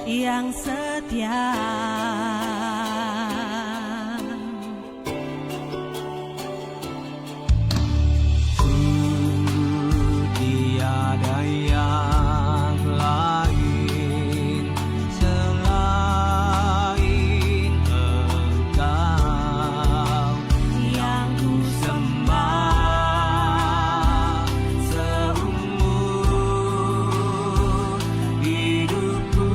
yang setia. Tiada yang lain selain Engkau yang ku sembah seumur hidupku.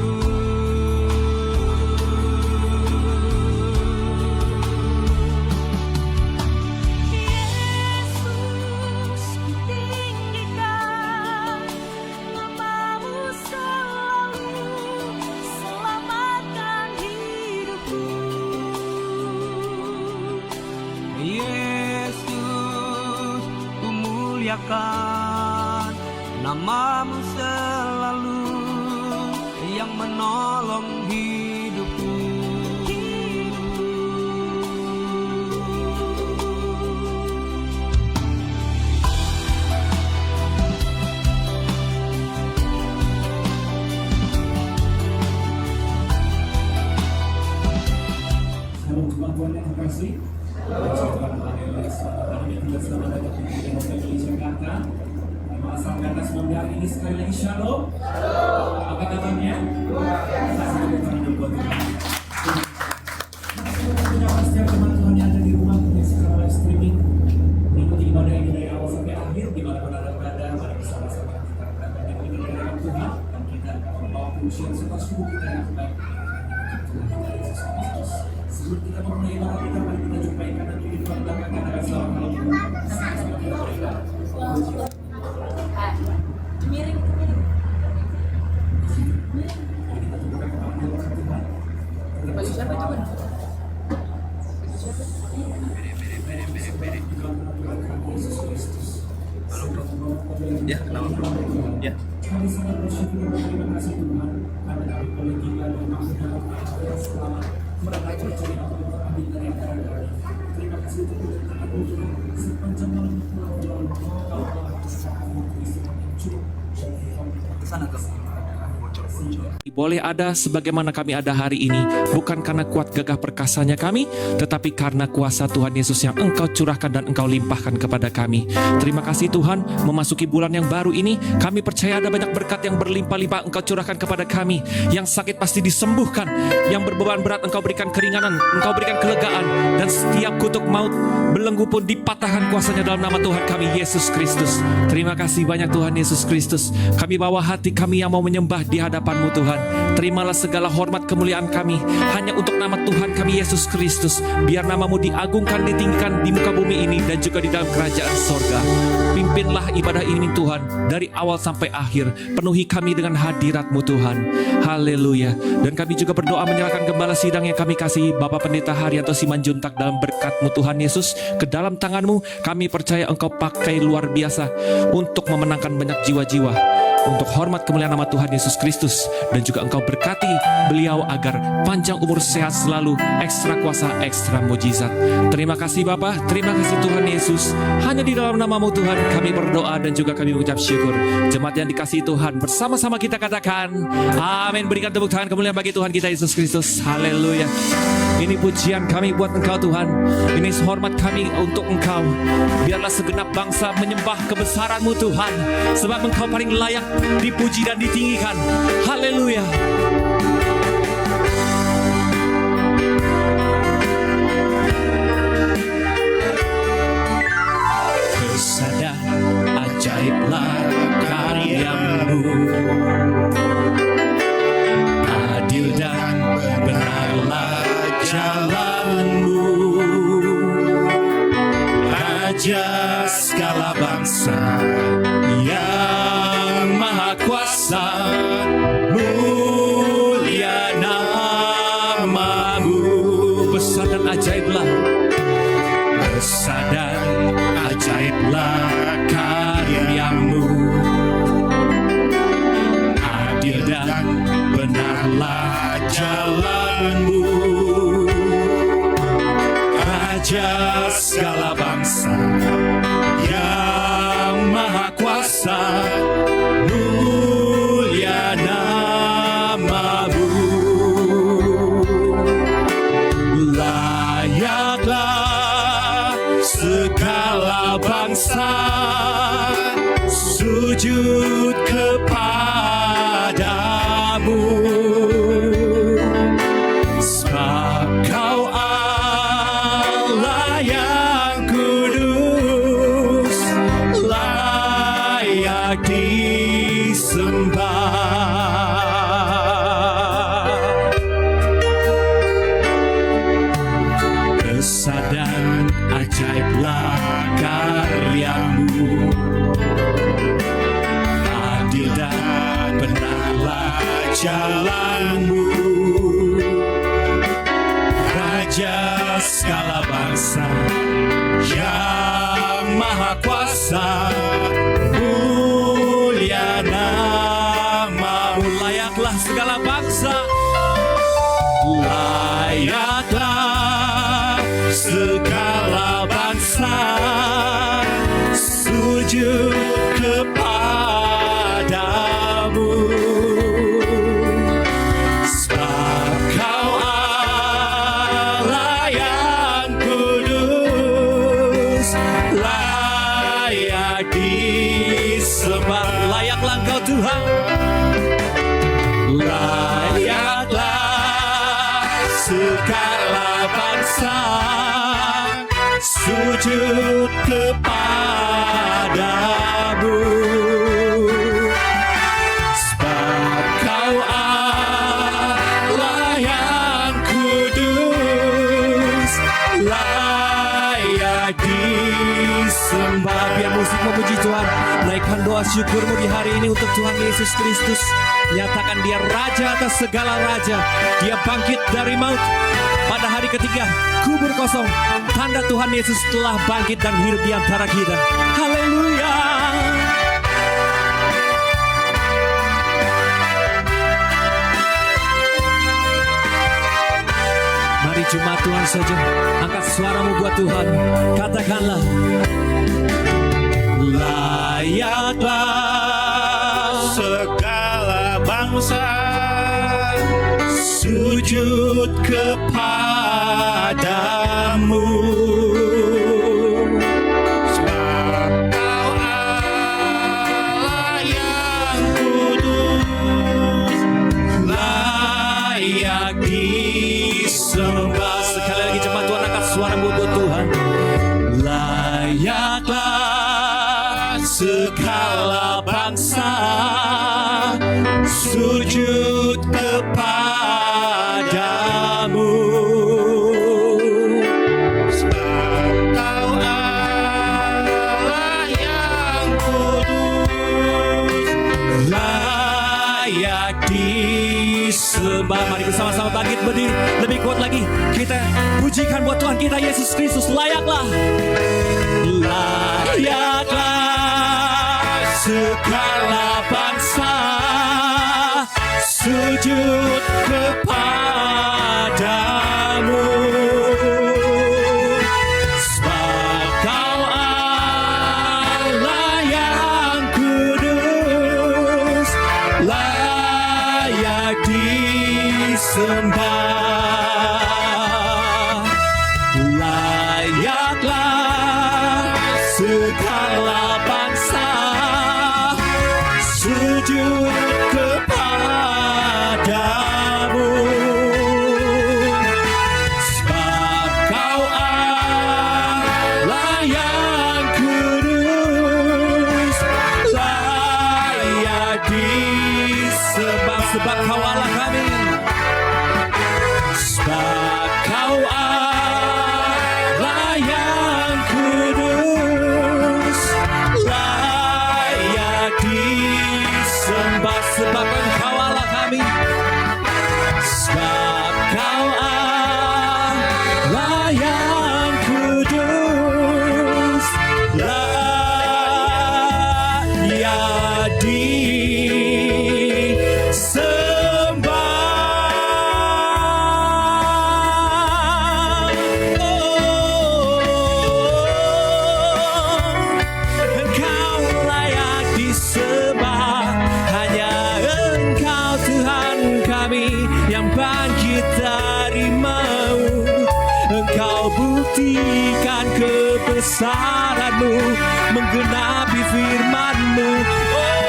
Yesus, ku tinggikan namamu selalu, selamatkan hidupku. Yesus, ku muliakan namamu selalu yang menolong hidupku. Salam Tuhan Tuhan yang terkasih. Tuhan hari ini selamat datang di Hotel Jakarta. Nama asal kata sebelum hari ini sekali lagi shalom. Apa kabarnya? Kasih Tuhan yang buat Tuhan. Menyapa setiap teman Tuhan yang ada di rumah yang sekarang live streaming. Mengikuti ibadah ini dari awal sampai akhir. Di mana pun Anda berada, mari bersama-sama kita berada di dalam Tuhan dan kita membawa pujian serta syukur kita yang terbaik. Tuhan kita Yesus Kristus. Sebelum kita memulai ibadah kita, mari kita jumpai kanan kiri depan belakang kanan dan selamat malam. Sama-sama kita beribadah. Miring. Mari kita tundukkan kepala Tuhan. Baju siapa itu, Bun? Yesus Kristus. Ya, kenapa? Ya. Kami sangat bersyukur dan berterima kasih Tuhan karena kami boleh tinggal dan masuk dalam acara selamat meramaikan cerita kami dari antara. Terima kasih untuk berkat Tuhan sepanjang malam pulau kau telah bersama Kristus yang cukup Sana tuh. Boleh ada sebagaimana kami ada hari ini, bukan karena kuat gagah perkasanya kami, tetapi karena kuasa Tuhan Yesus yang Engkau curahkan dan Engkau limpahkan kepada kami. Terima kasih Tuhan, memasuki bulan yang baru ini, kami percaya ada banyak berkat yang berlimpah-limpah Engkau curahkan kepada kami. Yang sakit pasti disembuhkan, yang berbeban berat Engkau berikan keringanan, Engkau berikan kelegaan, dan setiap kutuk maut belenggu pun dipatahkan kuasanya dalam nama Tuhan kami Yesus Kristus. Terima kasih banyak Tuhan Yesus Kristus. Kami bawa hati kami yang mau menyembah di hadapan-Mu Tuhan. Terimalah segala hormat kemuliaan kami hanya untuk nama Tuhan kami Yesus Kristus. Biar namamu diagungkan, ditinggikan di muka bumi ini dan juga di dalam kerajaan sorga. Pimpinlah ibadah ini Tuhan dari awal sampai akhir. Penuhi kami dengan hadirat-Mu Tuhan. Haleluya. Dan kami juga berdoa menyerahkan gembala sidang yang kami kasihi Bapak Pendeta Haryanto Simanjuntak dalam berkat-Mu Tuhan Yesus. Ke dalam tangan-Mu kami percaya Engkau pakai luar biasa untuk memenangkan banyak jiwa-jiwa. Untuk hormat kemuliaan nama Tuhan Yesus Kristus. Dan juga Engkau berkati beliau agar panjang umur, sehat selalu, ekstra kuasa, ekstra mujizat. Terima kasih Bapa, terima kasih Tuhan Yesus. Hanya di dalam nama-Mu Tuhan kami berdoa dan juga kami mengucap syukur. Jemaat yang dikasihi Tuhan, bersama-sama kita katakan amin. Berikan tepuk tangan kemuliaan bagi Tuhan kita Yesus Kristus. Haleluya. Ini pujian kami buat Engkau Tuhan. Ini hormat kami untuk Engkau. Biarlah segenap bangsa menyembah kebesaran-Mu Tuhan, sebab Engkau paling layak dipuji dan ditinggikan. Haleluya. Besar ajaiblah karya-Mu, adil dan benarlah jalan-Mu, Raja segala bangsa yang maha kuasa, mulia nama-Mu. Besar dan ajaiblah, besar dan ajaiblah karya-Mu, adil dan benarlah jalan-Mu, Raja segala bangsa yang maha kuasa, mulia nama-Mu. sujud kepadamu, sebab Kau Allah yang kudus, layak disembah. Besar dan ajaiblah karyamu, adil dan benarlah jalanmu, Raja segala bangsa yang maha kuasa, mulia namamu. Layaklah segala bangsa, layaklah segala bangsa sujud kepadamu, sebab Kau Allah yang kudus, layak disembah. Layaklah Engkau Tuhan, layaklah segala bangsa sujud kepadamu, sebab Kau Allah yang kudus, layak disembah. Biar musik memuji Tuhan, naikkan doa syukurmu di hari ini untuk Tuhan Yesus Kristus. Nyatakan Dia Raja atas segala raja. Dia bangkit dari maut pada hari ketiga, kubur kosong. Tanda Tuhan Yesus telah bangkit dan hidup di antara kita. Haleluya. Mari jemaat Tuhan saja, angkat suaramu buat Tuhan. Katakanlah, layaklah segala bangsa sujud kepadamu, sebab Kau Allah yang kudus, layak disembah. Sekali lagi jemaat Tuhan, angkat suaramu buat Tuhan. Layaklah segala bangsa sujud kepadamu, sebab Kau Allah yang kudus, layak disembah. Mari bersama-sama bangkit berdiri, lebih kuat lagi kita pujikan buat Tuhan kita Yesus Kristus. Layaklah, layaklah segala bangsa sujud kepadamu, sebab Kau Allah yang kudus, layak disembah. Layaklah segala bangsa sujud kepadamu, sebab Kau Allah yang kudus, layak disembah. Sebab Kau Allah kami, sebab Kau Allah yang kudus, layak disembah. Sebab Engkau Allah kami, sebab Kau Allah yang kudus, layak disembah. Engkau layak disembah, hanya Engkau Tuhan kami yang bangkit dari maut. Engkau buktikan kebesaran-Mu, menggenapi firman-Mu. Oh,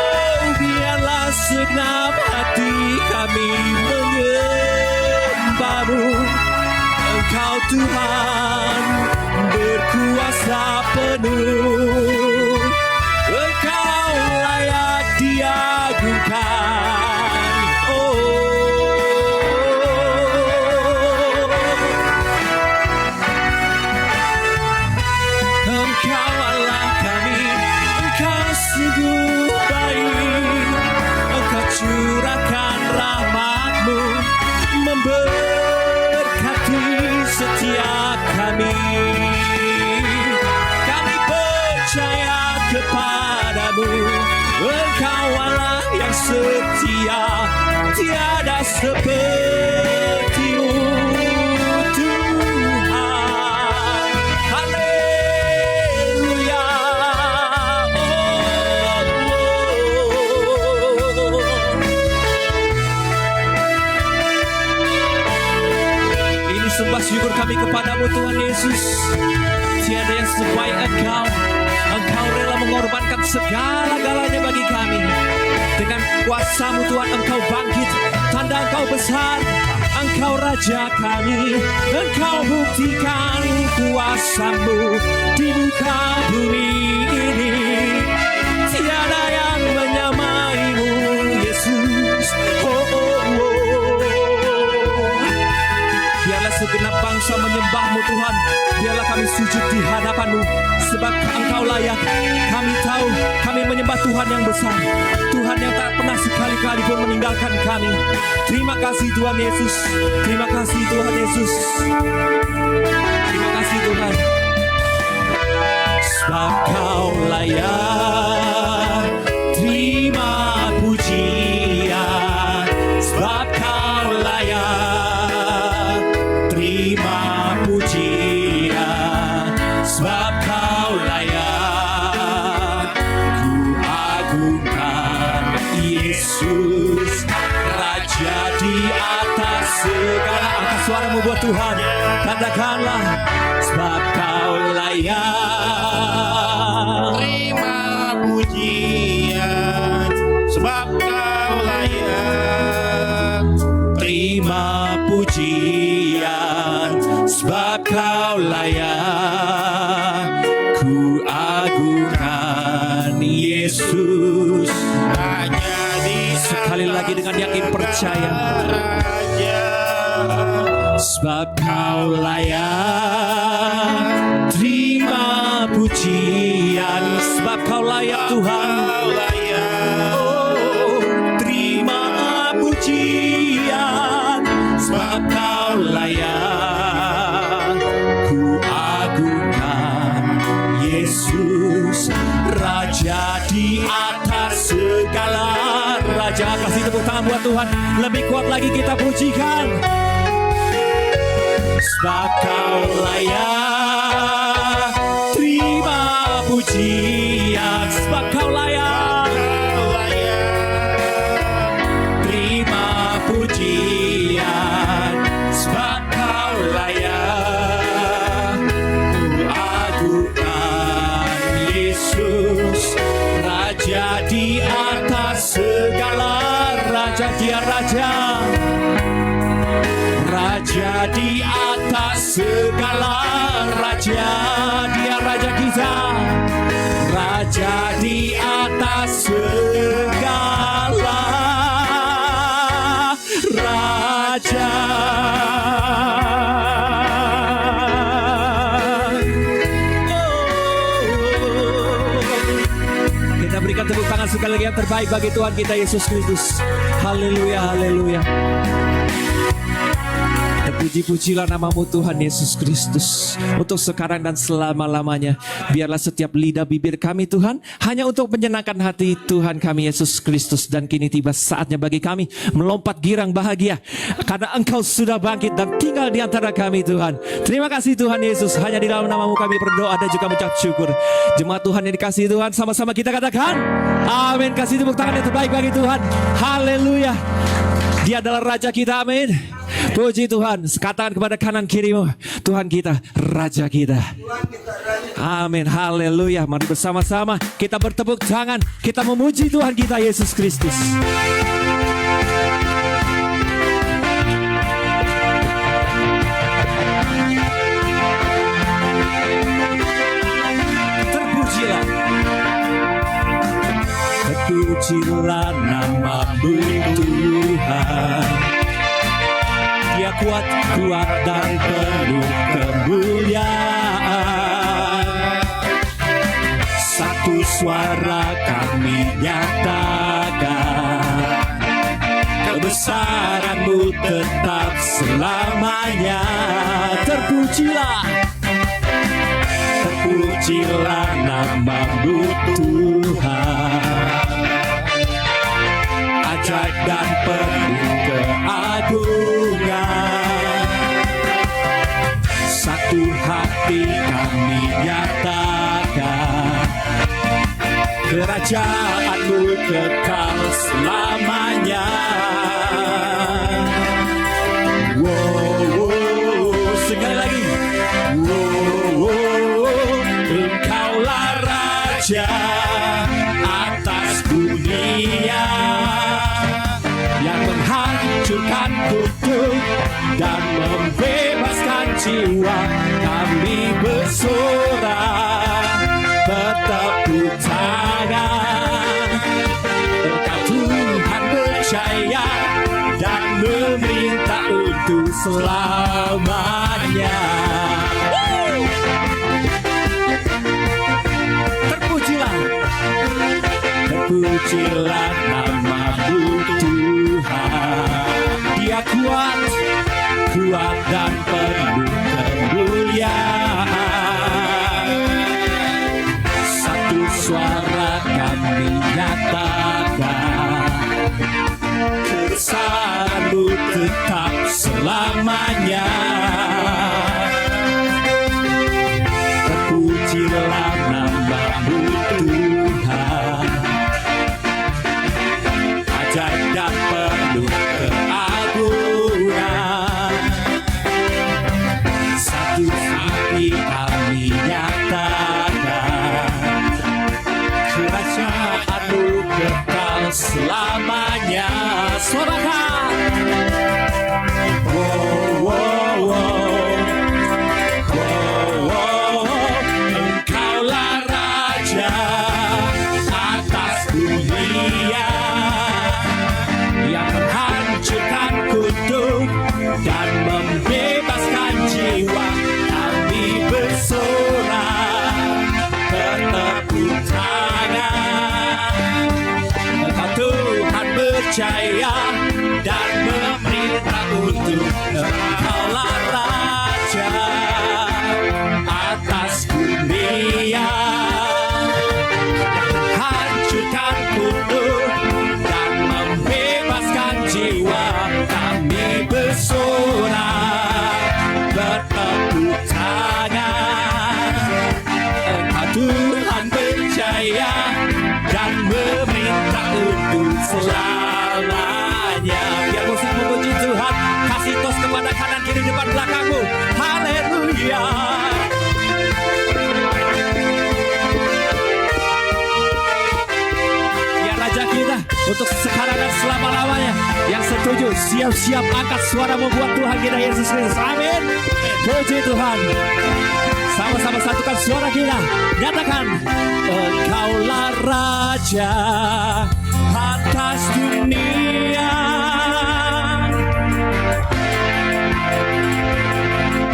segenap hati kami menyembah-Mu. Engkau Tuhan berkuasa penuh, Engkau layak diagungkan. Engkau Allah kami, Engkau sungguh baik, Engkau curahkan rahmat-Mu, memberkati setiap kami. Kami percaya kepada-Mu, Engkau Allah yang setia, tiada seperti-Mu Tuhan. Haleluya. Ini sembah syukur kami kepada-Mu Tuhan Yesus. Tiada yang sebaik Engkau. Engkau rela mengorbankan segala-galanya bagi kami. Dengan kuasa-Mu Tuhan Engkau bangkit. Tanda Engkau besar. Engkau Raja kami. Engkau buktikan kuasa-Mu di muka bumi ini. Tiada yang menyamai-Mu Yesus. Biarlah segenap bangsa menyembah-Mu Tuhan. Biarlah kami sujud di hadapan-Mu, sebab Engkau layak. Kami tahu kami menyembah Tuhan yang besar, Tuhan yang tak pernah sekali-kali pun meninggalkan kami. Terima kasih Tuhan Yesus. Terima kasih Tuhan Yesus. Terima kasih Tuhan. Sebab Kau layak terima pujian. Sebab Kau layak terima pujian. Sebab Kau layak ku agungkan Yesus, Raja di atas segala. Angkat suaramu buat Tuhan, katakanlah sebab Kau layak terima pujian, sebab Kau layak terima pujian, sebab Kau layak ku agungkan Yesus. hanya di Sekali lagi dengan yakin percaya, Raja. sebab Kau layak terima pujian, sebab Kau layak Tuhan. Kau layak Oh, terima pujian, sebab Kau layak ku agungkan Yesus, Raja di atas segala raja. Kasih tepuk tangan buat Tuhan. Lebih kuat lagi kita pujikan. Sebab Kau layak terima pujian, sebab Kau layak Kau layak terima pujian, sebab Kau layak ku agungkan Yesus, Raja di atas segala raja. Dia Raja, Raja di atas segala raja. Dia Raja kita, Raja di atas segala raja. Kita berikan tepuk tangan sekali lagi yang terbaik bagi Tuhan kita Yesus Kristus. Haleluya, haleluya. Terpuji-pujilah namamu Tuhan Yesus Kristus, untuk sekarang dan selama-lamanya. Biarlah setiap lidah bibir kami Tuhan hanya untuk menyenangkan hati Tuhan kami Yesus Kristus. Dan kini tiba saatnya bagi kami melompat girang bahagia, karena Engkau sudah bangkit dan tinggal di antara kami Tuhan. Terima kasih Tuhan Yesus. Hanya di dalam namamu kami berdoa dan juga mengucap syukur. Jemaat Tuhan yang dikasihi Tuhan, sama-sama kita katakan amin. Kasih tepuk tangan yang terbaik bagi Tuhan. Haleluya. Dia adalah Raja kita, amin. Puji Tuhan. Katakan kepada kanan kirimu, Tuhan kita, Raja kita. Amin, haleluya. Mari bersama-sama kita bertepuk tangan, kita memuji Tuhan kita Yesus Kristus. Terpujilah, terpujilah nama-Mu Tuhan. Dia kuat, kuat dan penuh kemuliaan. Satu suara kami nyatakan, kebesaran-Mu tetap selamanya. Terpujilah, terpujilah nama-Mu Tuhan. Ajaib dan penuh keagungan. Satu hati kami nyatakan, kerajaan-Mu kekal selamanya. Wow, wow, sekali lagi. Wow, wow, Engkaulah Raja atas dunia, yang menghancurkan kutub dan membebaskan jiwa. Kami bersorak, bertepuk tangan. Engkau Tuhan percaya dan memerintah untuk selamanya. Terpujilah, terpujilah nama-Mu Tuhan. Dia kuat, kuat dan penuh kemuliaan. Satu suara kami nyatakan, kebesaran-Mu tetap selamanya. Terpujilah nama-Mu Tuhan. Ajaib dan penuh keagungan. Satu hati kami nyatakan, kerajaan-Mu kekal selamanya. Sorakan. Wow, wow, wow. Wow, wow. Engkaulah Raja atas dunia, yang menghancurkan kutub dan membebaskan jiwa. Kami bersorak, bertepuk tangan. Engkau Tuhan percaya dan memerintah untuk Engkaulah Raja atas dunia, hancurkan kutub dan membebaskan jiwa. Kami bersorak, bertepuk tangan. Engkau Tuhan percaya dan memerintah untuk selamanya. Biar musik memuji Tuhan. Kasih tos kepada kanan kiri depan belakangmu. Haleluya. Ya Raja kita, untuk sekarang dan selama-lamanya. Yang setuju, siap-siap angkat suara membuat Tuhan kita Yesus Kristus. Amin. Puji Tuhan. Sama-sama satukan suara kita. Nyatakan, Engkaulah Raja atas dunia,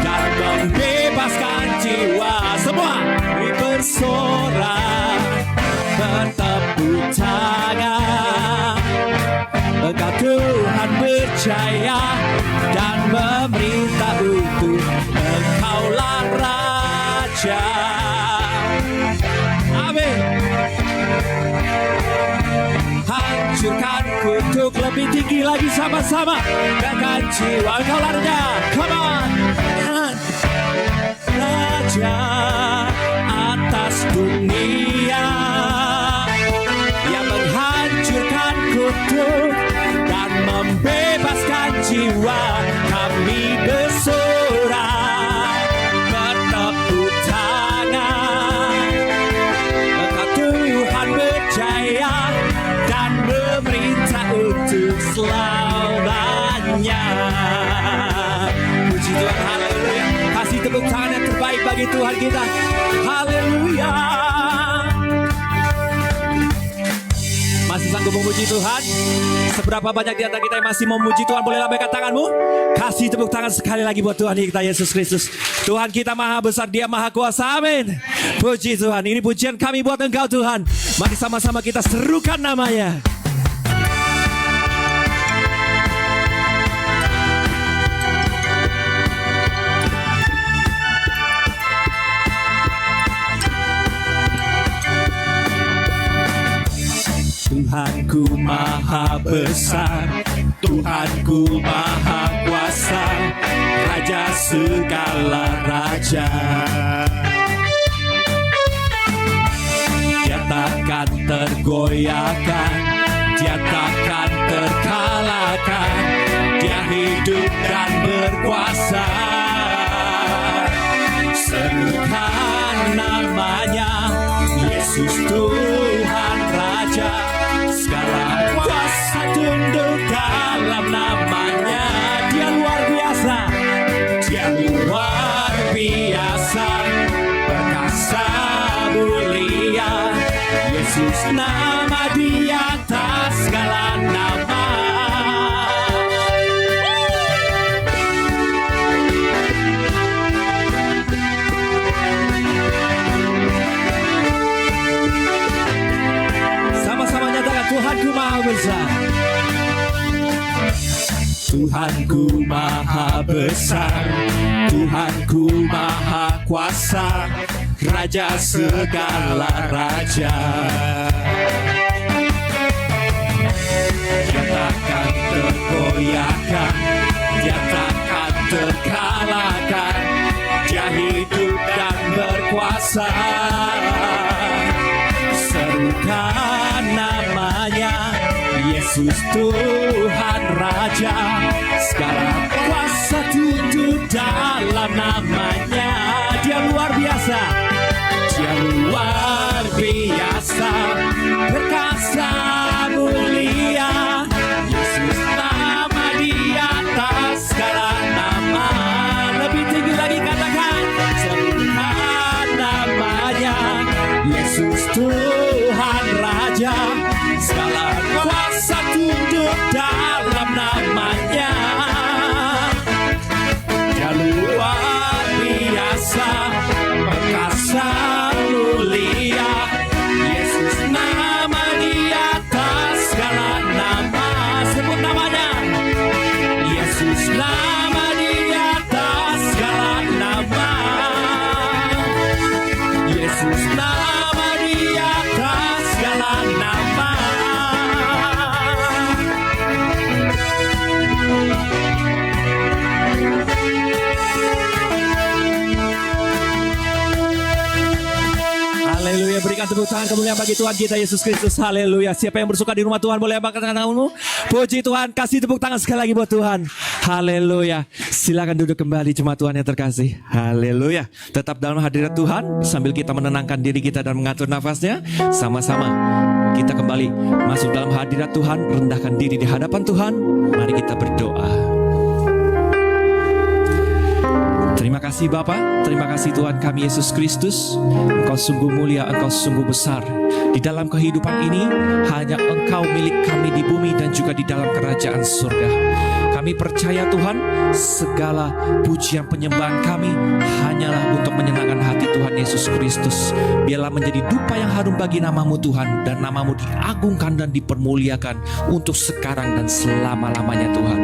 dan membebaskan jiwa. Semua bersorak, bertepuk tangan. Engkau Tuhan percaya dan memerintah untuk Engkaulah Raja. Amin. Hancurkan kutuk, lebih tinggi lagi sama-sama. Gagah jiwa Engkaulah Raja. Come on. Raja atas dunia, yang menghancurkan kutuk dan membebaskan kami bersorak, bertepuk tangan. Engkau Tuhan berjaya dan memerintah untuk selamanya. Puji Tuhan, haleluya. Kasih tepuk tangan yang terbaik bagi Tuhan kita. Haleluya. Masih sanggup memuji Tuhan? Seberapa banyak di antara kita yang masih memuji Tuhan? Boleh lambaikan tanganmu? Kasih tepuk tangan sekali lagi buat Tuhan kita Yesus Kristus. Tuhan kita maha besar, Dia maha kuasa. Amin. Puji Tuhan. Ini pujian kami buat Engkau Tuhan. Mari sama-sama kita serukan namanya. Tuhanku maha besar, Tuhanku maha kuasa, Raja segala raja. Dia takkan tergoyahkan, Dia takkan terkalahkan, Dia hidup dan berkuasa. Serukan namanya, Yesus Tuhan Raja. Segala kuasa tunduk dalam namanya. Dia luar biasa, Dia luar biasa, perkasa mulia. Yesus nama di atas segala nama. Sama-sama nyatakan, Tuhanku maha besar. Tuhanku maha besar, Tuhanku maha kuasa, Raja segala raja. Dia takkan tergoyahkan, Dia takkan terkalahkan, Dia hidup dan berkuasa. Serukan namanya, Yesus Tuhan Raja. Segala kuasa tunduk dalam namanya. Dia luar biasa, Dia luar biasa, perkasa mulia. Yesus nama di atas segala nama. Lebih tinggi lagi katakan, serukan namanya, Yesus Tuhan Raja. Segala kuasa tunduk dalam namanya. Dia luar biasa, perkasa mulia. Yesus nama di atas segala nama. Sebut namanya. Yesus nama di atas segala nama. Yesus nama di atas segala nama. Haleluya, berikan tepuk tangan kemuliaan bagi Tuhan kita Yesus Kristus. Haleluya. Siapa yang bersuka di rumah Tuhan boleh angkat tanganmu. Puji Tuhan, kasih tepuk tangan sekali lagi buat Tuhan. Haleluya. Silakan duduk kembali jemaat Tuhan yang terkasih. Haleluya. Tetap dalam hadirat Tuhan sambil kita menenangkan diri kita dan mengatur nafasnya. Sama-sama kita kembali masuk dalam hadirat Tuhan, rendahkan diri di hadapan Tuhan. Mari kita berdoa. Terima kasih Bapa, terima kasih Tuhan kami Yesus Kristus. Engkau sungguh mulia, Engkau sungguh besar. Di dalam kehidupan ini hanya Engkau milik kami di bumi dan juga di dalam kerajaan surga. Kami percaya Tuhan, segala pujian penyembahan kami hanyalah untuk menyenangkan hati Tuhan Yesus Kristus. Biarlah menjadi dupa yang harum bagi namamu Tuhan, dan namamu diagungkan dan dipermuliakan untuk sekarang dan selama-lamanya Tuhan.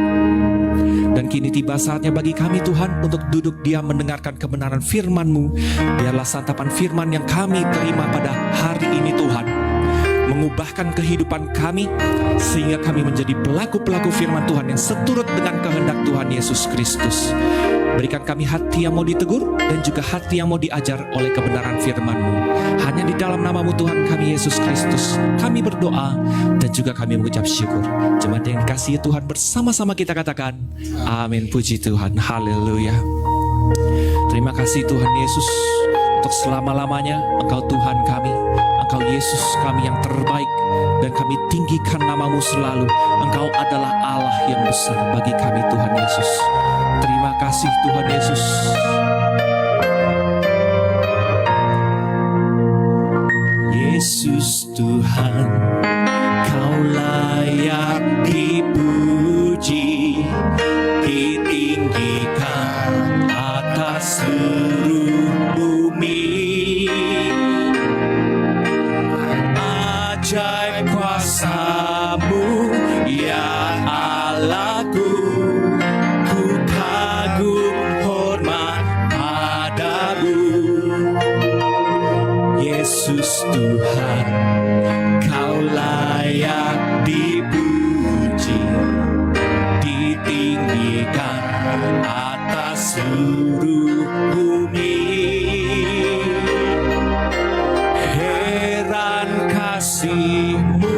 Dan kini tiba saatnya bagi kami Tuhan untuk duduk diam mendengarkan kebenaran firman-Mu. Biarlah santapan firman yang kami terima pada hari ini Tuhan mengubahkan kehidupan kami, sehingga kami menjadi pelaku-pelaku firman Tuhan yang seturut dengan kehendak Tuhan Yesus Kristus. Berikan kami hati yang mau ditegur dan juga hati yang mau diajar oleh kebenaran firman-Mu. Hanya di dalam nama-Mu Tuhan kami Yesus Kristus, kami berdoa dan juga kami mengucap syukur. Jemaat yang dikasihi Tuhan, bersama-sama kita katakan, amin. Puji Tuhan, haleluya. Terima kasih Tuhan Yesus, untuk selama-lamanya Engkau Tuhan kami, Engkau Yesus kami yang terbaik, dan kami tinggikan nama-Mu selalu. Engkau adalah Allah yang besar bagi kami Tuhan Yesus. Terima kasih Tuhan Yesus. Yesus Tuhan, Kau layak dipuji, ditinggikan atas seluruh bumi. Ajaib kuasa-Mu ya Allahku, ku kagum hormat padamu. Yesus Tuhan, Kau layak dipuji, ditinggikan atas seluruh bumi. Heran kasih-Mu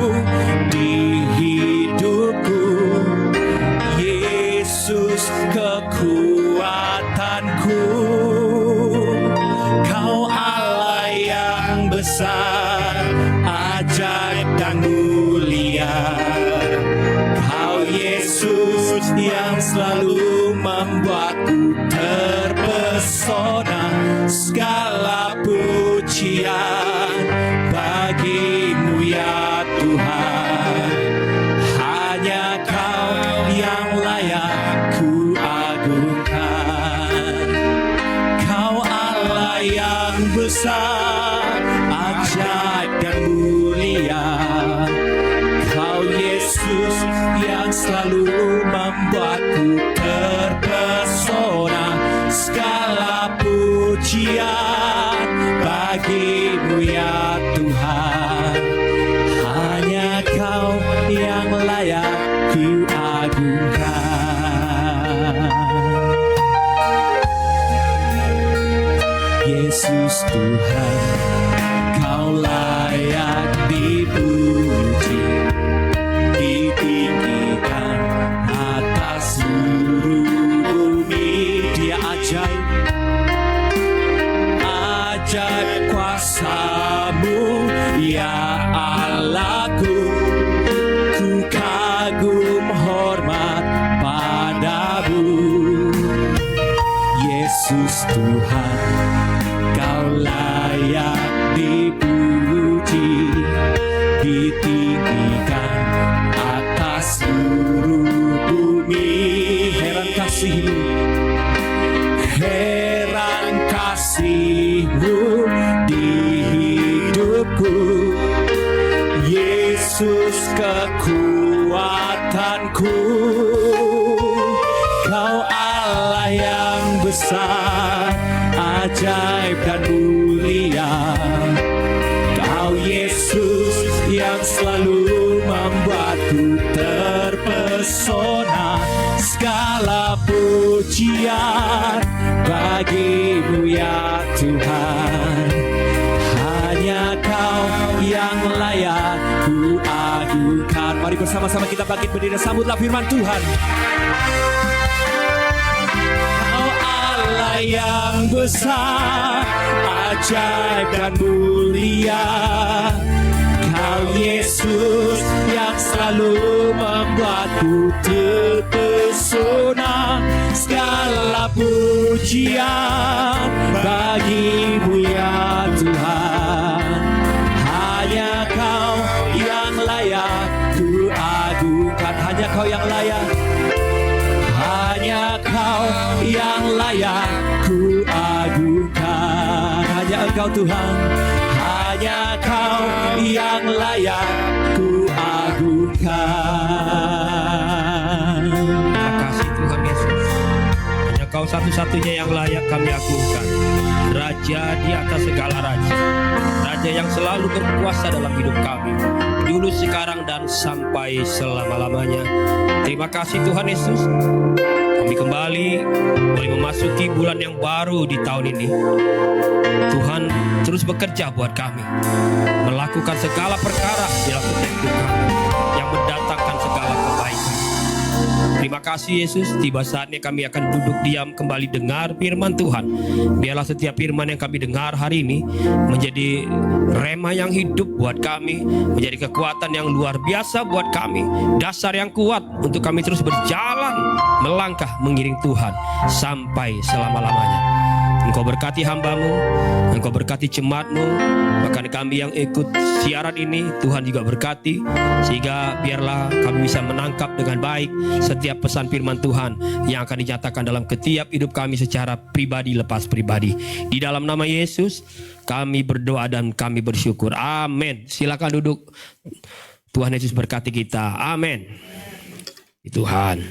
di hidupku, Yesus kekuatanku. Kau Allah yang besar, ajaib dan mulia. Kau Yesus yang selalu membuatku terpesona. Segala pujian bagi-Mu ya Tuhan. Hanya Kau yang layak ku agungkan. Kau Allah yang besar, ajaib dan mulia. Kau Yesus yang selalu membuatku terpesona. Segala pujian bagi-Mu ya Tuhan. Hanya Kau yang layak ku agungkan. Yesus Tuhan, Kau layak dipuji, ditinggikan atas seluruh bumi. Dia ajaib, ajaib kuasa-Mu ya Allahku, ku kagum hormat padamu. Yesus Tuhan, Kau layak dipuji, ditinggikan atas seluruh bumi. Heran kasih-Mu, heran kasih-Mu di hidupku, Yesus kekuatanku. Kau Allah yang besar, ajaib dan mulia. Kau Yesus yang selalu membuatku terpesona. Segala pujian bagi-Mu ya Tuhan. Hanya Kau yang layak ku agungkan. Mari bersama-sama kita bangkit berdiri dan sambutlah firman Tuhan. Kau Allah yang besar, ajaib dan mulia. Kau Yesus yang selalu membuatku terpesona. Segala pujian bagi-Mu ya Tuhan. Hanya Kau yang layak ku agungkan. Hanya Kau yang layak. Hanya Kau yang layak ku agungkan. Hanya Engkau Tuhan. Hanya Kau yang layak ku agungkan. Terima kasih Tuhan Yesus. Hanya Kau Engkau satu-satunya yang layak kami agungkan. Raja di atas segala raja. Raja yang selalu berkuasa dalam hidup kami, dulu, sekarang, dan sampai selama-lamanya. Terima kasih Tuhan Yesus. Kami kembali boleh memasuki bulan yang baru di tahun ini. Tuhan terus bekerja buat kami, melakukan segala perkara dalam setiap hidup kami yang mendatangkan segala kebaikan. Terima kasih Yesus. Tiba saatnya kami akan duduk diam kembali dengar firman Tuhan. Biarlah setiap firman yang kami dengar hari ini menjadi rema yang hidup buat kami, menjadi kekuatan yang luar biasa buat kami, dasar yang kuat untuk kami terus berjalan, melangkah mengiring Tuhan sampai selama-lamanya. Engkau berkati hamba-Mu, Engkau berkati jemaat-Mu, bahkan kami yang ikut siaran ini, Tuhan juga berkati, sehingga biarlah kami bisa menangkap dengan baik setiap pesan firman Tuhan yang akan dinyatakan dalam setiap hidup kami secara pribadi lepas pribadi. Di dalam nama Yesus, kami berdoa dan kami bersyukur. Amin. Silakan duduk. Tuhan Yesus berkati kita. Amin. Tuhan.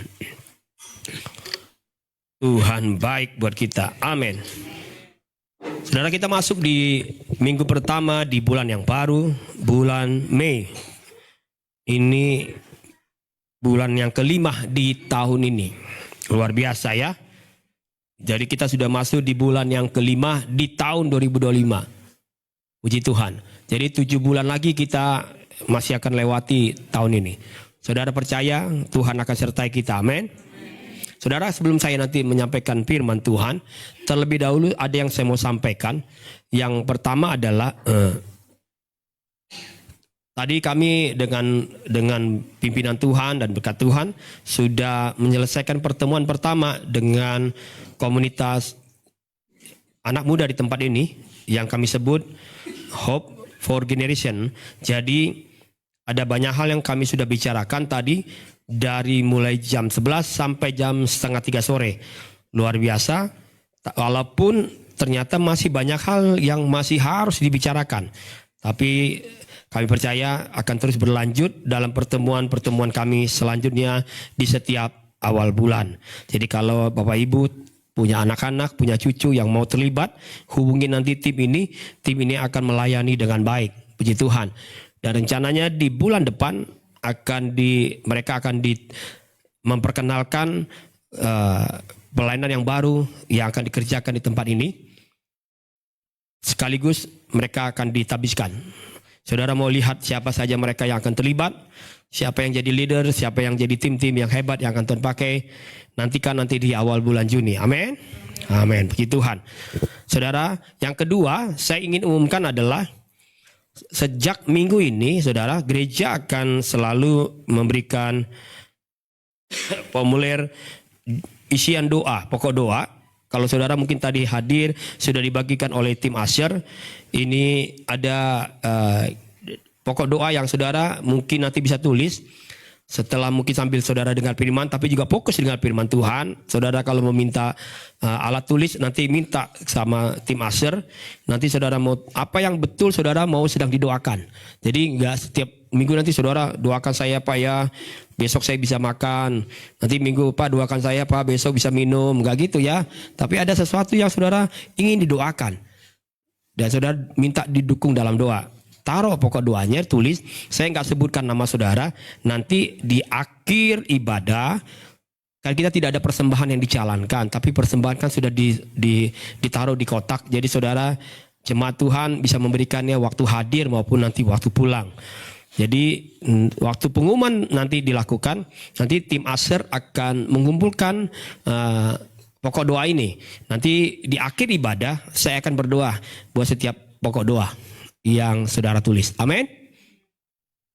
Tuhan baik buat kita. Amin. Saudara, kita masuk di minggu pertama di bulan yang baru, bulan Mei. Ini bulan yang kelima di tahun ini. Luar biasa ya. Jadi kita sudah masuk di bulan yang kelima di tahun 2025. Puji Tuhan. Jadi 7 bulan lagi kita masih akan lewati tahun ini. Saudara percaya Tuhan akan sertai kita. Amin. Saudara, sebelum saya nanti menyampaikan firman Tuhan, terlebih dahulu ada yang saya mau sampaikan. Yang pertama adalah tadi kami dengan pimpinan Tuhan dan berkat Tuhan sudah menyelesaikan pertemuan pertama dengan komunitas anak muda di tempat ini yang kami sebut Hope for Generation. Jadi ada banyak hal yang kami sudah bicarakan tadi. Dari mulai jam 11 sampai jam 2:30 sore. Luar biasa. Walaupun ternyata masih banyak hal yang masih harus dibicarakan. Tapi kami percaya akan terus berlanjut dalam pertemuan-pertemuan kami selanjutnya di setiap awal bulan. Jadi kalau Bapak Ibu punya anak-anak, punya cucu yang mau terlibat, hubungi nanti tim ini. Tim ini akan melayani dengan baik. Puji Tuhan. Dan rencananya di bulan depan mereka akan memperkenalkan pelayanan yang baru yang akan dikerjakan di tempat ini. Sekaligus mereka akan ditabiskan. Saudara mau lihat siapa saja mereka yang akan terlibat, siapa yang jadi leader, siapa yang jadi tim-tim yang hebat yang akan Tuhan pakai. Nantikan nanti di awal bulan Juni. Amin. Amin. Puji Tuhan. Saudara, yang kedua saya ingin umumkan adalah sejak minggu ini, saudara, gereja akan selalu memberikan formulir isian doa, pokok doa. Kalau saudara mungkin tadi hadir, sudah dibagikan oleh tim Asher. Ini ada pokok doa yang saudara mungkin nanti bisa tulis. Setelah mungkin sambil saudara dengar firman, tapi juga fokus dengan firman Tuhan. Saudara kalau meminta alat tulis, nanti minta sama tim Asher. Nanti saudara mau apa yang betul saudara mau sedang didoakan. Jadi enggak setiap minggu nanti saudara doakan saya Pak ya, besok saya bisa makan. Nanti minggu Pak doakan saya Pak, besok bisa minum. Enggak gitu ya. Tapi ada sesuatu yang saudara ingin didoakan. Dan saudara minta didukung dalam doa. Taruh pokok doanya, tulis. Saya nggak sebutkan nama saudara. Nanti di akhir ibadah, kan kita tidak ada persembahan yang dijalankan, tapi persembahan kan sudah ditaruh di kotak. Jadi saudara jemaat Tuhan bisa memberikannya waktu hadir maupun nanti waktu pulang. Jadi waktu pengumuman nanti dilakukan, nanti tim Asher akan mengumpulkan pokok doa ini. Nanti di akhir ibadah saya akan berdoa buat setiap pokok doa yang saudara tulis. Amin.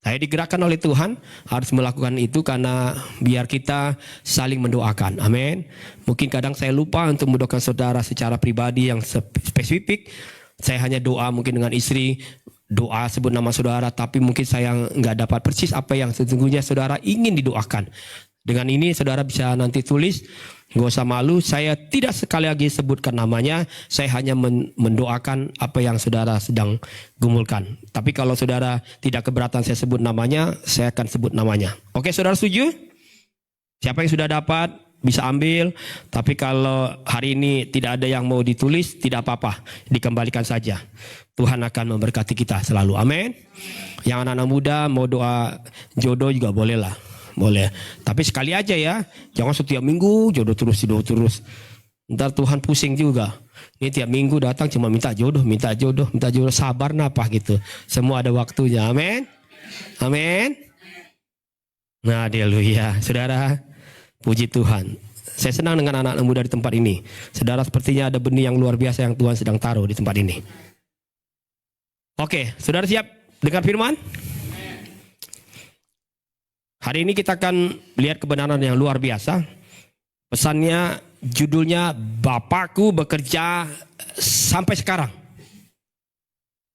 Saya digerakkan oleh Tuhan harus melakukan itu karena biar kita saling mendoakan. Amin. Mungkin kadang saya lupa untuk mendoakan saudara secara pribadi yang spesifik. Saya hanya doa mungkin dengan istri, doa sebut nama saudara, tapi mungkin saya nggak dapat persis apa yang sesungguhnya saudara ingin didoakan. Dengan ini saudara bisa nanti tulis, nggak usah malu, saya tidak sekali lagi sebutkan namanya, saya hanya mendoakan apa yang saudara sedang gumulkan. Tapi kalau saudara tidak keberatan saya sebut namanya, saya akan sebut namanya. Oke, saudara setuju? Siapa yang sudah dapat bisa ambil. Tapi kalau hari ini tidak ada yang mau ditulis, tidak apa-apa, dikembalikan saja. Tuhan akan memberkati kita selalu. Amin. Yang anak-anak muda mau doa jodoh juga boleh lah. Boleh. Tapi sekali aja ya. Jangan setiap minggu jodoh terus. Ntar Tuhan pusing juga. Ini tiap minggu datang cuma minta jodoh. Sabar napa gitu. Semua ada waktunya. Amin. Amin. Nah, haleluya. Saudara, puji Tuhan. Saya senang dengan anak-anak muda di tempat ini. Saudara, sepertinya ada benih yang luar biasa yang Tuhan sedang taruh di tempat ini. Oke, saudara siap dengar firman? Hari ini kita akan lihat kebenaran yang luar biasa. Pesannya, judulnya Bapakku bekerja sampai sekarang.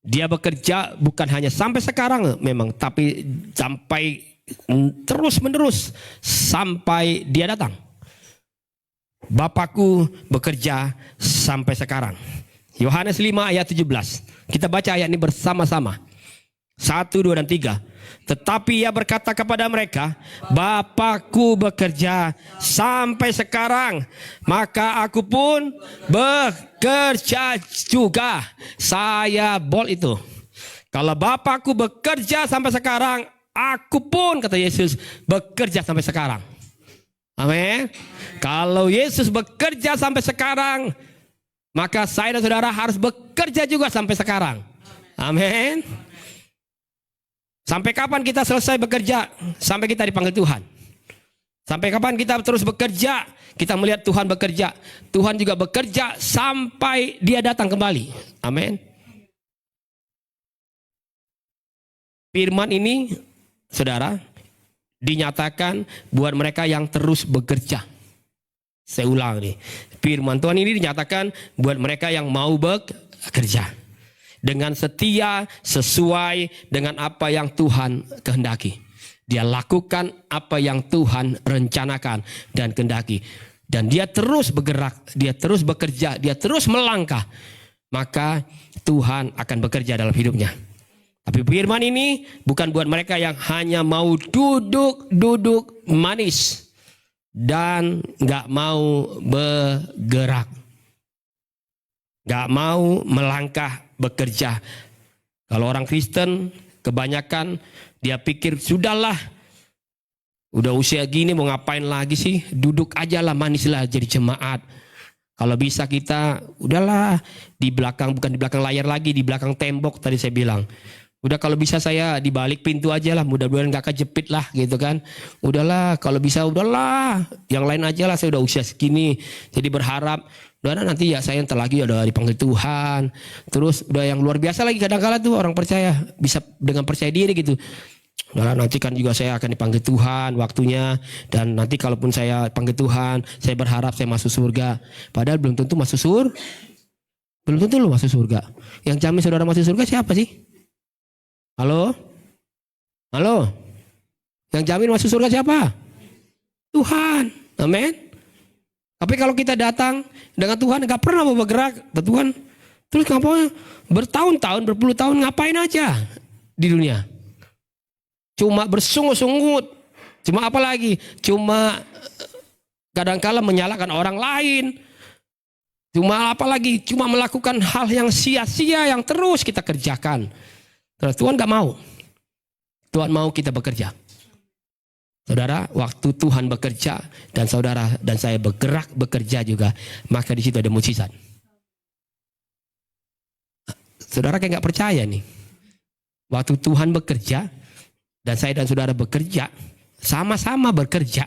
Dia bekerja bukan hanya sampai sekarang memang, tapi sampai terus menerus sampai dia datang. Bapakku bekerja sampai sekarang. Yohanes 5 ayat 17. Kita baca ayat ini bersama-sama. 1, 2, dan 3. Tetapi ia berkata kepada mereka, Bapakku bekerja sampai sekarang, maka aku pun bekerja juga. Saya bold itu. Kalau Bapakku bekerja sampai sekarang, aku pun, kata Yesus, bekerja sampai sekarang. Amin. Kalau Yesus bekerja sampai sekarang, maka saya dan saudara harus bekerja juga sampai sekarang. Amin. Sampai kapan kita selesai bekerja? Sampai kita dipanggil Tuhan. Sampai kapan kita terus bekerja? Kita melihat Tuhan bekerja. Tuhan juga bekerja sampai dia datang kembali. Amin. Firman ini, saudara, dinyatakan buat mereka yang terus bekerja. Saya ulang nih. Firman Tuhan ini dinyatakan buat mereka yang mau bekerja. Dengan setia sesuai dengan apa yang Tuhan kehendaki. Dia lakukan apa yang Tuhan rencanakan dan kehendaki. Dan dia terus bergerak, dia terus bekerja, dia terus melangkah. Maka Tuhan akan bekerja dalam hidupnya. Tapi firman ini bukan buat mereka yang hanya mau duduk manis dan gak mau bergerak, gak mau melangkah bekerja. Kalau orang Kristen kebanyakan dia pikir sudahlah, udah usia gini mau ngapain lagi sih, duduk aja lah manis lah jadi jemaat. Kalau bisa kita udahlah di belakang, bukan di belakang layar lagi, di belakang tembok tadi saya bilang. Udah kalau bisa saya di balik pintu aja lah, mudah-mudahan gak kejepit lah gitu kan. Udahlah kalau bisa udahlah, yang lain aja lah, saya udah usia segini. Jadi berharap, udahlah nanti ya saya ntar lagi udah dipanggil Tuhan. Terus udah yang luar biasa lagi kadang-kala tuh orang percaya, bisa dengan percaya diri gitu. Udahlah nanti kan juga saya akan dipanggil Tuhan waktunya. Dan nanti kalaupun saya panggil Tuhan, saya berharap saya masuk surga. Padahal belum tentu masuk surga. Belum tentu lo masuk surga. Yang jamin saudara masuk surga siapa sih? Halo? Halo? Yang jamin masuk surga siapa? Tuhan. Amin. Tapi kalau kita datang dengan Tuhan gak pernah mau bergerak, Tuhan terus ngapain? Bertahun-tahun, berpuluh tahun ngapain aja di dunia? Cuma bersungut-sungut. Cuma apa lagi? Cuma kadang-kala menyalahkan orang lain. Cuma apa lagi? Cuma melakukan hal yang sia-sia yang terus kita kerjakan. Terus Tuhan gak mau. Tuhan mau kita bekerja. Saudara, waktu Tuhan bekerja dan saudara dan saya bergerak bekerja juga, maka di situ ada mukjizat. Saudara kayak gak percaya nih. Waktu Tuhan bekerja dan saya dan saudara bekerja, sama-sama bekerja,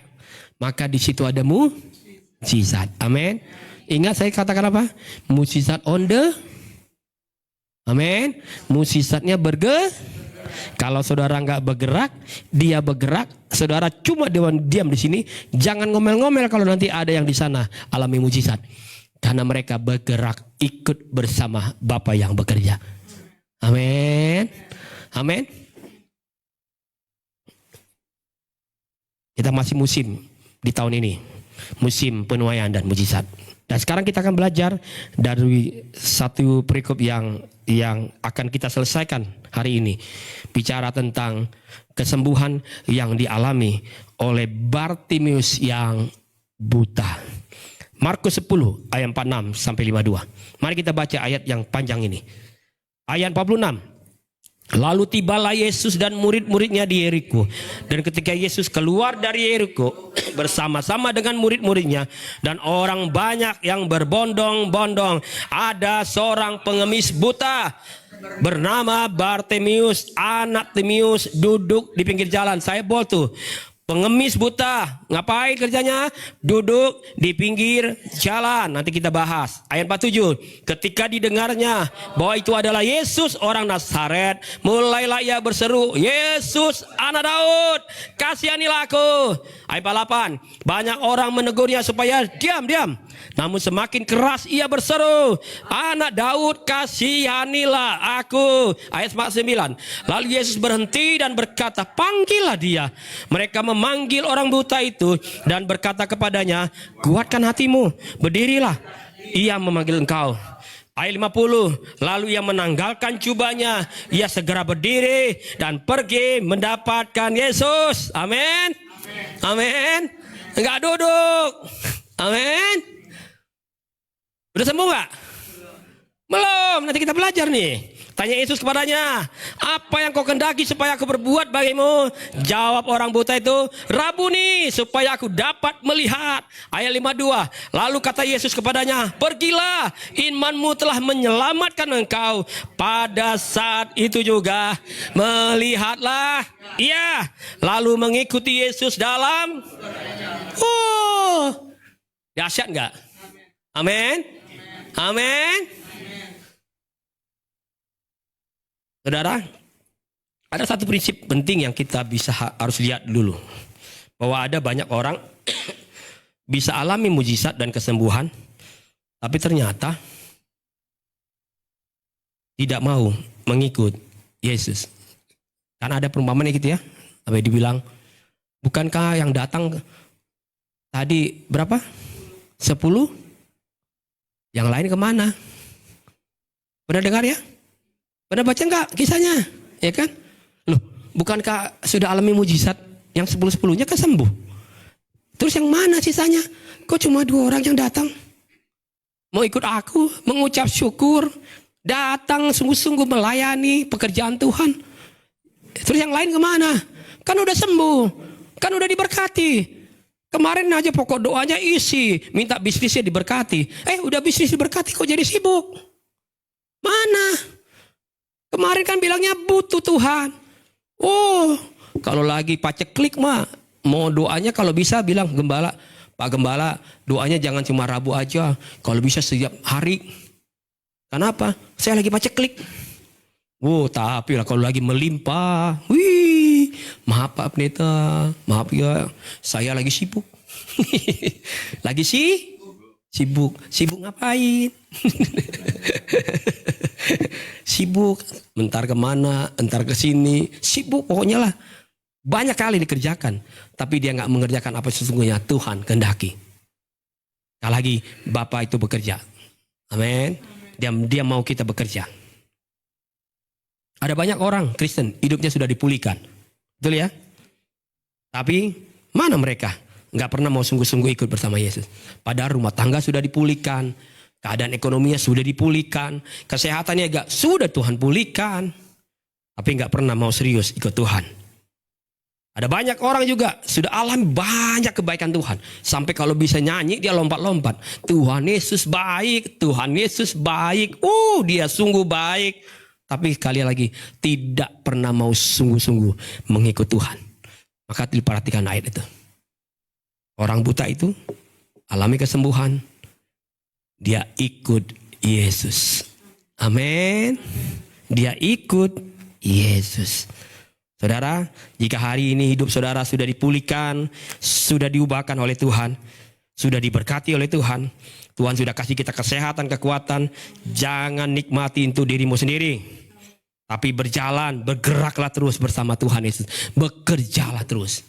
maka di situ ada mukjizat. Amin. Ingat saya katakan apa? Mukjizat on the. Amin. Mukjizatnya kalau saudara nggak bergerak, dia bergerak. Saudara cuma diam di sini. Jangan ngomel-ngomel kalau nanti ada yang di sana alami mukjizat. Karena mereka bergerak ikut bersama Bapa yang bekerja. Amin. Amin. Kita masih musim di tahun ini. Musim penuaian dan mukjizat. Dan sekarang kita akan belajar dari satu perikop yang akan kita selesaikan hari ini. Bicara tentang kesembuhan yang dialami oleh Bartimius yang buta. Markus 10 ayat 46 sampai 52. Mari kita baca ayat yang panjang ini. Ayat 46. Lalu tibalah Yesus dan murid-muridnya di Yeriko. Dan ketika Yesus keluar dari Yeriko bersama-sama dengan murid-muridnya dan orang banyak yang berbondong-bondong, ada seorang pengemis buta bernama Bartimius, anak Timius, duduk di pinggir jalan. Saya bol tuh. Pengemis buta, ngapain kerjanya? Duduk di pinggir jalan. Nanti kita bahas. Ayat 47. Ketika didengarnya bahwa itu adalah Yesus orang Nazaret, mulailah ia berseru, Yesus anak Daud, kasihanilah aku. Ayat 48. Banyak orang menegurnya supaya diam. Namun semakin keras ia berseru, anak Daud, kasihanilah aku. Ayat 49. Lalu Yesus berhenti dan berkata, panggillah dia. Mereka memanggil orang buta itu dan berkata kepadanya, kuatkan hatimu, berdirilah, ia memanggil engkau. Ayat 50. Lalu ia menanggalkan jubahnya, ia segera berdiri dan pergi mendapatkan Yesus. Amin. Amin. Enggak duduk. Amin. Udah sembuh gak? Belum, nanti kita belajar nih. Tanya Yesus kepadanya, apa yang kau kendaki supaya aku berbuat bagimu? Jawab orang buta itu, Rabuni, supaya aku dapat melihat. Ayat 52. Lalu kata Yesus kepadanya, pergilah, imanmu telah menyelamatkan engkau. Pada saat itu juga melihatlah ia, lalu mengikuti Yesus dalam. Dahsyat gak? Amin. Amin. Saudara, ada satu prinsip penting yang kita harus lihat dulu. Bahwa ada banyak orang bisa alami mujizat dan kesembuhan, tapi ternyata tidak mau mengikut Yesus. Karena ada perumpamaan gitu ya. Apa dibilang, bukankah yang datang tadi berapa? 10? Yang lain kemana? Pernah dengar ya? Pernah baca enggak kisahnya? Ya kan? Loh, bukankah sudah alami mujizat yang 10-10-nya kan sembuh? Terus yang mana sisanya? Kok cuma 2 orang yang datang? Mau ikut aku, mengucap syukur, datang sungguh-sungguh melayani pekerjaan Tuhan. Terus yang lain kemana? Kan udah sembuh, kan udah diberkati. Kemarin aja pokok doanya isi, minta bisnisnya diberkati. Udah bisnis diberkati kok jadi sibuk? Mana? Kemarin kan bilangnya butuh Tuhan. Kalau lagi paceklik mah, mau doanya kalau bisa bilang gembala, Pak Gembala, doanya jangan cuma Rabu aja. Kalau bisa setiap hari. Kenapa? Saya lagi paceklik. Tapi lah kalau lagi melimpah, maaf Pak Pendeta, maaf ya, saya lagi sibuk. Lagi sibuk ngapain? Sibuk, entar kemana, entar ke sini, sibuk pokoknya lah. Banyak kali dikerjakan, tapi dia nggak mengerjakan apa sesungguhnya Tuhan kehendaki. Sekali lagi, Bapak itu bekerja. Amin. Dia mau kita bekerja. Ada banyak orang Kristen, hidupnya sudah dipulihkan. Betul ya? Tapi, mana mereka? Nggak pernah mau sungguh-sungguh ikut bersama Yesus. Padahal rumah tangga sudah dipulihkan. Keadaan ekonominya sudah dipulihkan. Kesehatannya juga sudah Tuhan pulihkan. Tapi nggak pernah mau serius ikut Tuhan. Ada banyak orang juga sudah alami banyak kebaikan Tuhan. Sampai kalau bisa nyanyi dia lompat-lompat. Tuhan Yesus baik, Tuhan Yesus baik. Dia sungguh baik. Tapi sekali lagi tidak pernah mau sungguh-sungguh mengikut Tuhan. Maka diperhatikan ayat itu. Orang buta itu alami kesembuhan. Dia ikut Yesus. Amin. Dia ikut Yesus. Saudara, jika hari ini hidup saudara sudah dipulihkan, sudah diubahkan oleh Tuhan, sudah diberkati oleh Tuhan, Tuhan sudah kasih kita kesehatan, kekuatan, jangan nikmati untuk dirimu sendiri. Tapi berjalan, bergeraklah terus bersama Tuhan Yesus. Bekerjalah terus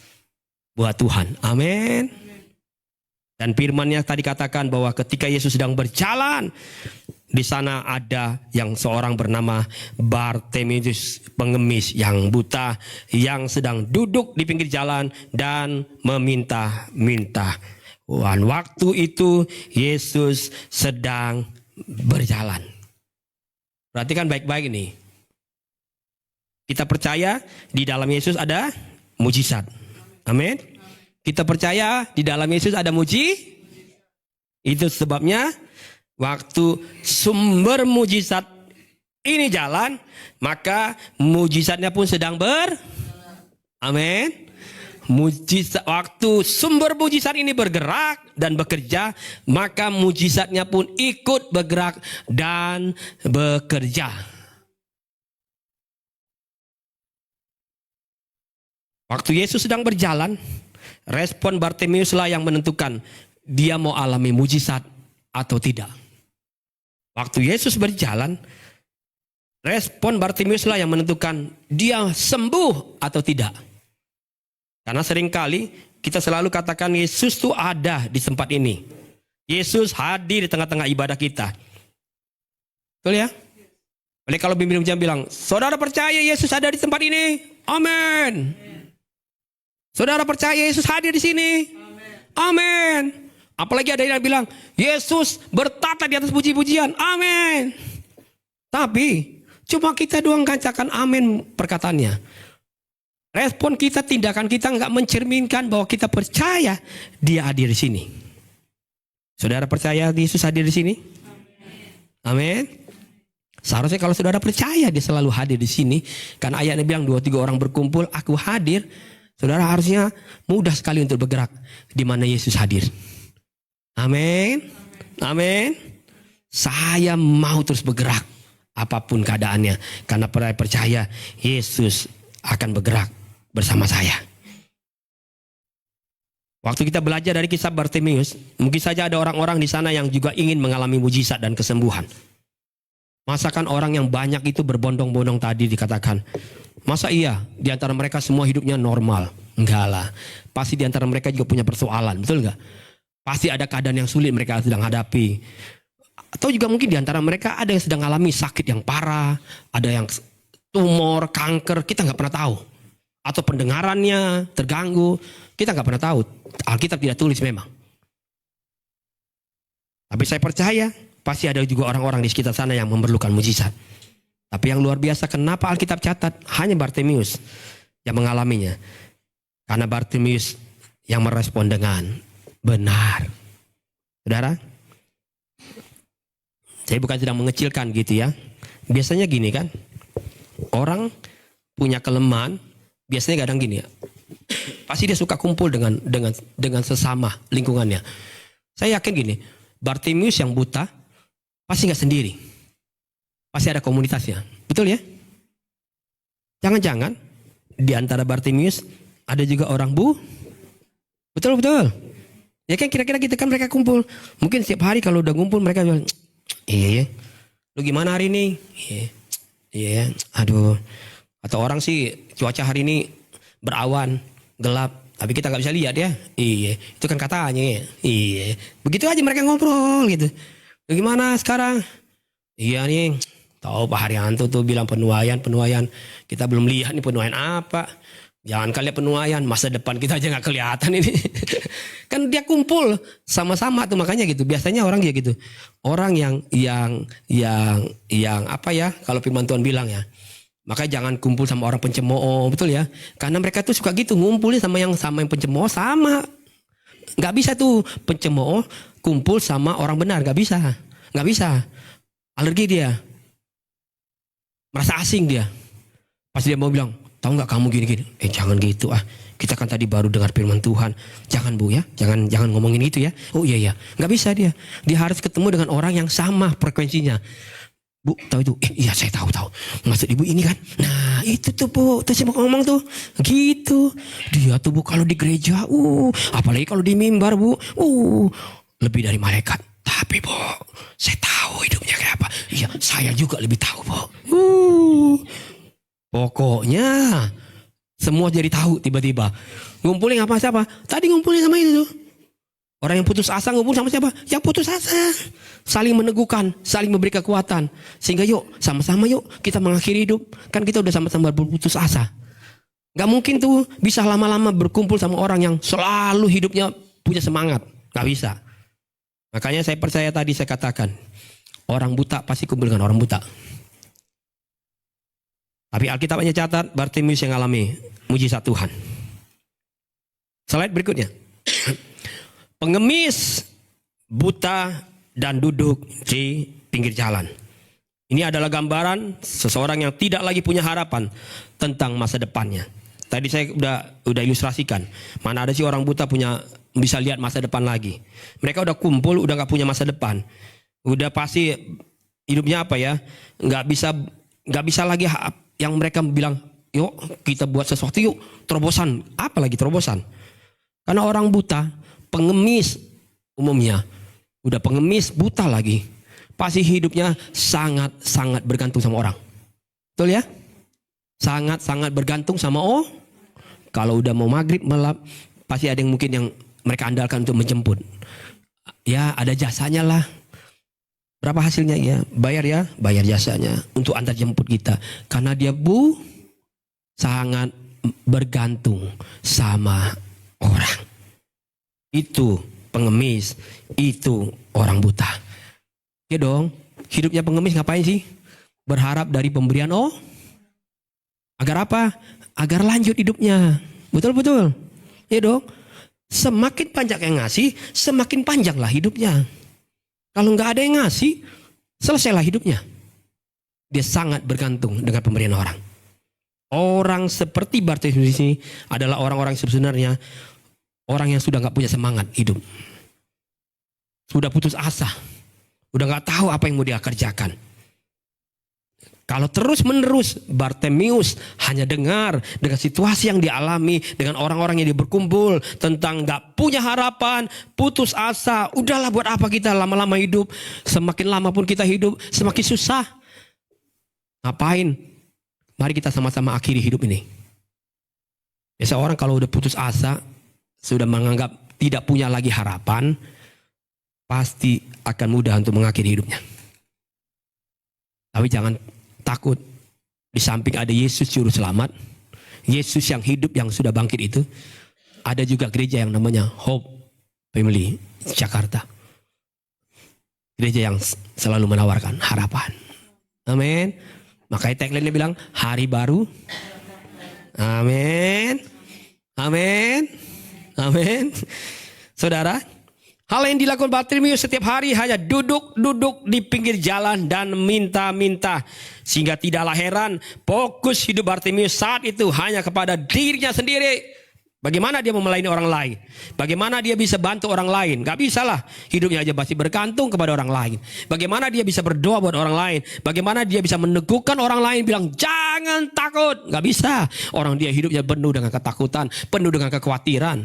buat Tuhan. Amin. Dan firman-Nya tadi katakan bahwa ketika Yesus sedang berjalan, di sana ada yang seorang bernama Bartimius, pengemis yang buta, yang sedang duduk di pinggir jalan dan meminta-minta. Dan waktu itu Yesus sedang berjalan. Perhatikan baik-baik ini. Kita percaya di dalam Yesus ada mujizat. Amin. Kita percaya di dalam Yesus ada Itu sebabnya waktu sumber mujizat ini jalan, maka mujizatnya pun sedang Amin. Mujizat, waktu sumber mujizat ini bergerak dan bekerja, maka mujizatnya pun ikut bergerak dan bekerja. Waktu Yesus sedang berjalan, respon Bartimeuslah yang menentukan dia mau alami mujizat atau tidak. Waktu Yesus berjalan, respon Bartimeuslah yang menentukan dia sembuh atau tidak. Karena seringkali kita selalu katakan Yesus tuh ada di tempat ini. Yesus hadir di tengah-tengah ibadah kita. Betul ya? Oleh kalau bimbing jam bilang, saudara percaya Yesus ada di tempat ini? Amin. Saudara percaya Yesus hadir di sini? Amin. Apalagi ada yang bilang, Yesus bertata di atas puji-pujian. Amin. Tapi cuma kita doang katakan amin perkataannya. Respon kita, tindakan kita nggak mencerminkan bahwa kita percaya dia hadir di sini. Saudara percaya Yesus hadir di sini? Amin. Seharusnya kalau saudara percaya dia selalu hadir di sini, kan ayatnya bilang 2-3 orang berkumpul, aku hadir. Saudara harusnya mudah sekali untuk bergerak di mana Yesus hadir. Amin. Amin. Saya mau terus bergerak apapun keadaannya, karena percaya Yesus akan bergerak bersama saya. Waktu kita belajar dari kisah Bartimeus, mungkin saja ada orang-orang di sana yang juga ingin mengalami mujizat dan kesembuhan. Masakan orang yang banyak itu berbondong-bondong tadi dikatakan, masa iya di antara mereka semua hidupnya normal? Enggak lah. Pasti di antara mereka juga punya persoalan, betul enggak? Pasti ada keadaan yang sulit mereka sedang hadapi. Atau juga mungkin di antara mereka ada yang sedang alami sakit yang parah, ada yang tumor, kanker, kita nggak pernah tahu. Atau pendengarannya terganggu, kita nggak pernah tahu. Alkitab tidak tulis memang. Tapi saya percaya pasti ada juga orang-orang di sekitar sana yang memerlukan mujizat. Tapi yang luar biasa, kenapa Alkitab catat hanya Bartimeus yang mengalaminya? Karena Bartimeus yang merespon dengan benar. Saudara, saya bukan sedang mengecilkan gitu ya. Biasanya gini kan, orang punya kelemahan, biasanya kadang gini ya. Pasti dia suka kumpul dengan sesama lingkungannya. Saya yakin gini, Bartimeus yang buta pasti nggak sendiri. Pasti ada komunitasnya. Betul ya? Jangan-jangan di antara Bartimeus ada juga orang Betul. Ya kan kira-kira gitu kan mereka kumpul. Mungkin setiap hari kalau udah kumpul mereka bilang, iya ya. Lu gimana hari ini? Iya. Aduh. Atau orang sih cuaca hari ini berawan, gelap, tapi kita nggak bisa lihat ya. Iya. Itu kan katanya ya. Iya. Begitu aja mereka ngobrol gitu. Lu gimana sekarang? Iya nih. Tahu Pak Haryanto tuh bilang penuaian. Kita belum lihat nih penuaian apa. Jangan kalian penuaian, masa depan kita aja nggak kelihatan ini. Kan dia kumpul sama-sama tuh, makanya gitu. Biasanya orang dia gitu. Orang yang apa ya? Kalau firman Tuhan bilang ya. Makanya jangan kumpul sama orang pencemooh, betul ya? Karena mereka tuh suka gitu, ngumpulnya sama yang pencemooh sama. Nggak bisa tuh pencemooh kumpul sama orang benar, nggak bisa. Alergi dia. Merasa asing dia. Pas dia mau bilang, tahu nggak kamu gini-gini? Jangan gitu ah. Kita kan tadi baru dengar firman Tuhan. Jangan Bu ya, jangan ngomongin gitu ya. Oh iya, nggak bisa dia. Dia harus ketemu dengan orang yang sama frekuensinya. Bu, tahu itu? Iya saya tahu. Maksud ibu ini kan? Nah itu tuh Bu, tuh saya mau ngomong tuh. Gitu. Dia tuh Bu kalau di gereja, apalagi kalau di mimbar Bu, lebih dari malaikat. Tapi Bu, saya tahu hidupnya kayak apa. Iya, saya juga lebih tahu Bu. Pokoknya semua jadi tahu tiba-tiba. Ngumpulin sama siapa? Tadi ngumpulin sama itu tuh. Orang yang putus asa ngumpul sama siapa? Yang putus asa. Saling meneguhkan, saling memberi kekuatan. Sehingga sama-sama kita mengakhiri hidup. Kan kita udah sama-sama berputus asa. Gak mungkin tuh bisa lama-lama berkumpul sama orang yang selalu hidupnya punya semangat. Gak bisa. Makanya saya percaya tadi saya katakan, orang buta pasti kumpul dengan orang buta. Tapi Alkitab hanya catat Bartimeus yang alami mujizat Tuhan. Slide berikutnya. Pengemis, buta, dan duduk di pinggir jalan. Ini adalah gambaran seseorang yang tidak lagi punya harapan tentang masa depannya. Tadi saya udah ilustrasikan. Mana ada sih orang buta bisa lihat masa depan lagi. Mereka udah kumpul, udah gak punya masa depan. Udah pasti hidupnya apa ya? Gak bisa lagi yang mereka bilang, yuk kita buat sesuatu yuk, terobosan. Apa lagi terobosan? Karena orang buta, pengemis umumnya, udah pengemis buta lagi, pasti hidupnya sangat bergantung sama orang. Betul ya? Sangat bergantung sama kalau udah mau maghrib melap, pasti ada yang mungkin yang mereka andalkan untuk menjemput. Ya ada jasanya lah. Berapa hasilnya ya? Bayar jasanya untuk antar jemput kita. Karena dia sangat bergantung sama orang. Itu pengemis, itu orang buta. Ya dong, hidupnya pengemis ngapain sih? Berharap dari pemberian agar apa? Agar lanjut hidupnya. Betul. Ya dong. Semakin panjang yang ngasih, semakin panjanglah hidupnya. Kalau nggak ada yang ngasih, selesailah hidupnya. Dia sangat bergantung dengan pemberian orang. Orang seperti Bartimeus ini adalah orang-orang sebenarnya orang yang sudah nggak punya semangat hidup, sudah putus asa, udah nggak tahu apa yang mau dia kerjakan. Kalau terus menerus Bartimeus hanya dengar dengan situasi yang dialami, dengan orang-orang yang dia berkumpul tentang gak punya harapan, putus asa, udahlah buat apa kita lama-lama hidup, semakin lama pun kita hidup semakin susah. Ngapain? Mari kita sama-sama akhiri hidup ini. Ya, seorang kalau udah putus asa, sudah menganggap tidak punya lagi harapan, pasti akan mudah untuk mengakhiri hidupnya. Tapi jangan takut. Di samping ada Yesus juru selamat, Yesus yang hidup yang sudah bangkit itu, ada juga gereja yang namanya Hope Family Jakarta. Gereja yang selalu menawarkan harapan. Amin. Makanya tagline-nya bilang hari baru. Amin. Amin. Amin. Saudara, hal yang dilakukan Bartimeus setiap hari hanya duduk di pinggir jalan dan minta-minta. Sehingga tidaklah heran fokus hidup Bartimeus saat itu hanya kepada dirinya sendiri. Bagaimana dia mau melayani orang lain? Bagaimana dia bisa bantu orang lain? Gak bisa lah. Hidupnya aja pasti bergantung kepada orang lain. Bagaimana dia bisa berdoa buat orang lain? Bagaimana dia bisa meneguhkan orang lain bilang jangan takut? Gak bisa. Orang dia hidupnya penuh dengan ketakutan, penuh dengan kekhawatiran.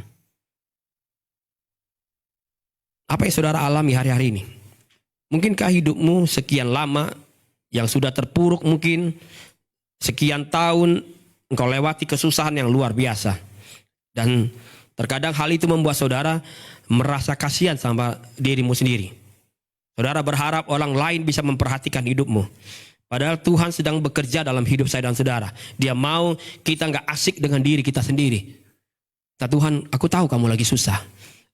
Apa yang saudara alami hari-hari ini? Mungkinkah hidupmu sekian lama yang sudah terpuruk, mungkin sekian tahun engkau lewati kesusahan yang luar biasa. Dan terkadang hal itu membuat saudara merasa kasihan sama dirimu sendiri. Saudara berharap orang lain bisa memperhatikan hidupmu. Padahal Tuhan sedang bekerja dalam hidup saya dan saudara. Dia mau kita gak asik dengan diri kita sendiri. Kata Tuhan, aku tahu kamu lagi susah.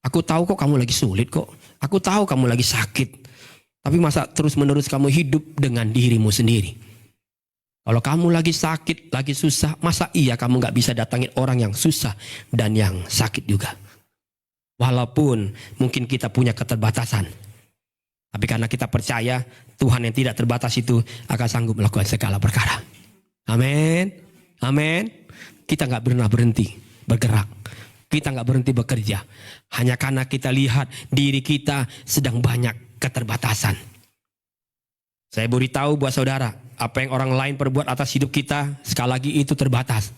Aku tahu kok kamu lagi sulit kok. Aku tahu kamu lagi sakit. Tapi masa terus-menerus kamu hidup dengan dirimu sendiri? Kalau kamu lagi sakit, lagi susah, masa iya kamu gak bisa datangin orang yang susah dan yang sakit juga? Walaupun mungkin kita punya keterbatasan. Tapi karena kita percaya Tuhan yang tidak terbatas itu akan sanggup melakukan segala perkara. Amin. Amin. Kita gak pernah berhenti bergerak. Kita gak berhenti bekerja. Hanya karena kita lihat diri kita sedang banyak keterbatasan. Saya beritahu buat saudara, apa yang orang lain perbuat atas hidup kita, sekali lagi itu terbatas.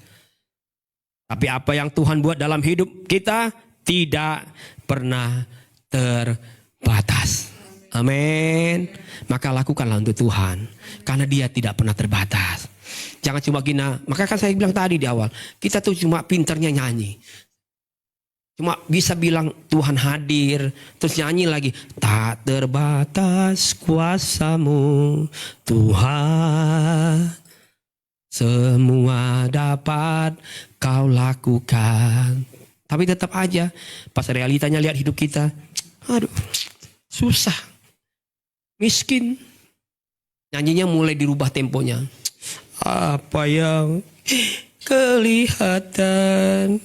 Tapi apa yang Tuhan buat dalam hidup kita, tidak pernah terbatas. Amin. Maka lakukanlah untuk Tuhan. Karena dia tidak pernah terbatas. Jangan cuma gina. Maka kan saya bilang tadi di awal, kita tuh cuma pinternya nyanyi. Cuma bisa bilang Tuhan hadir. Terus nyanyi lagi. Tak terbatas kuasamu Tuhan. Semua dapat kau lakukan. Tapi tetap aja pas realitanya lihat hidup kita. Aduh, susah. Miskin. Nyanyinya mulai dirubah temponya. Apa yang kelihatan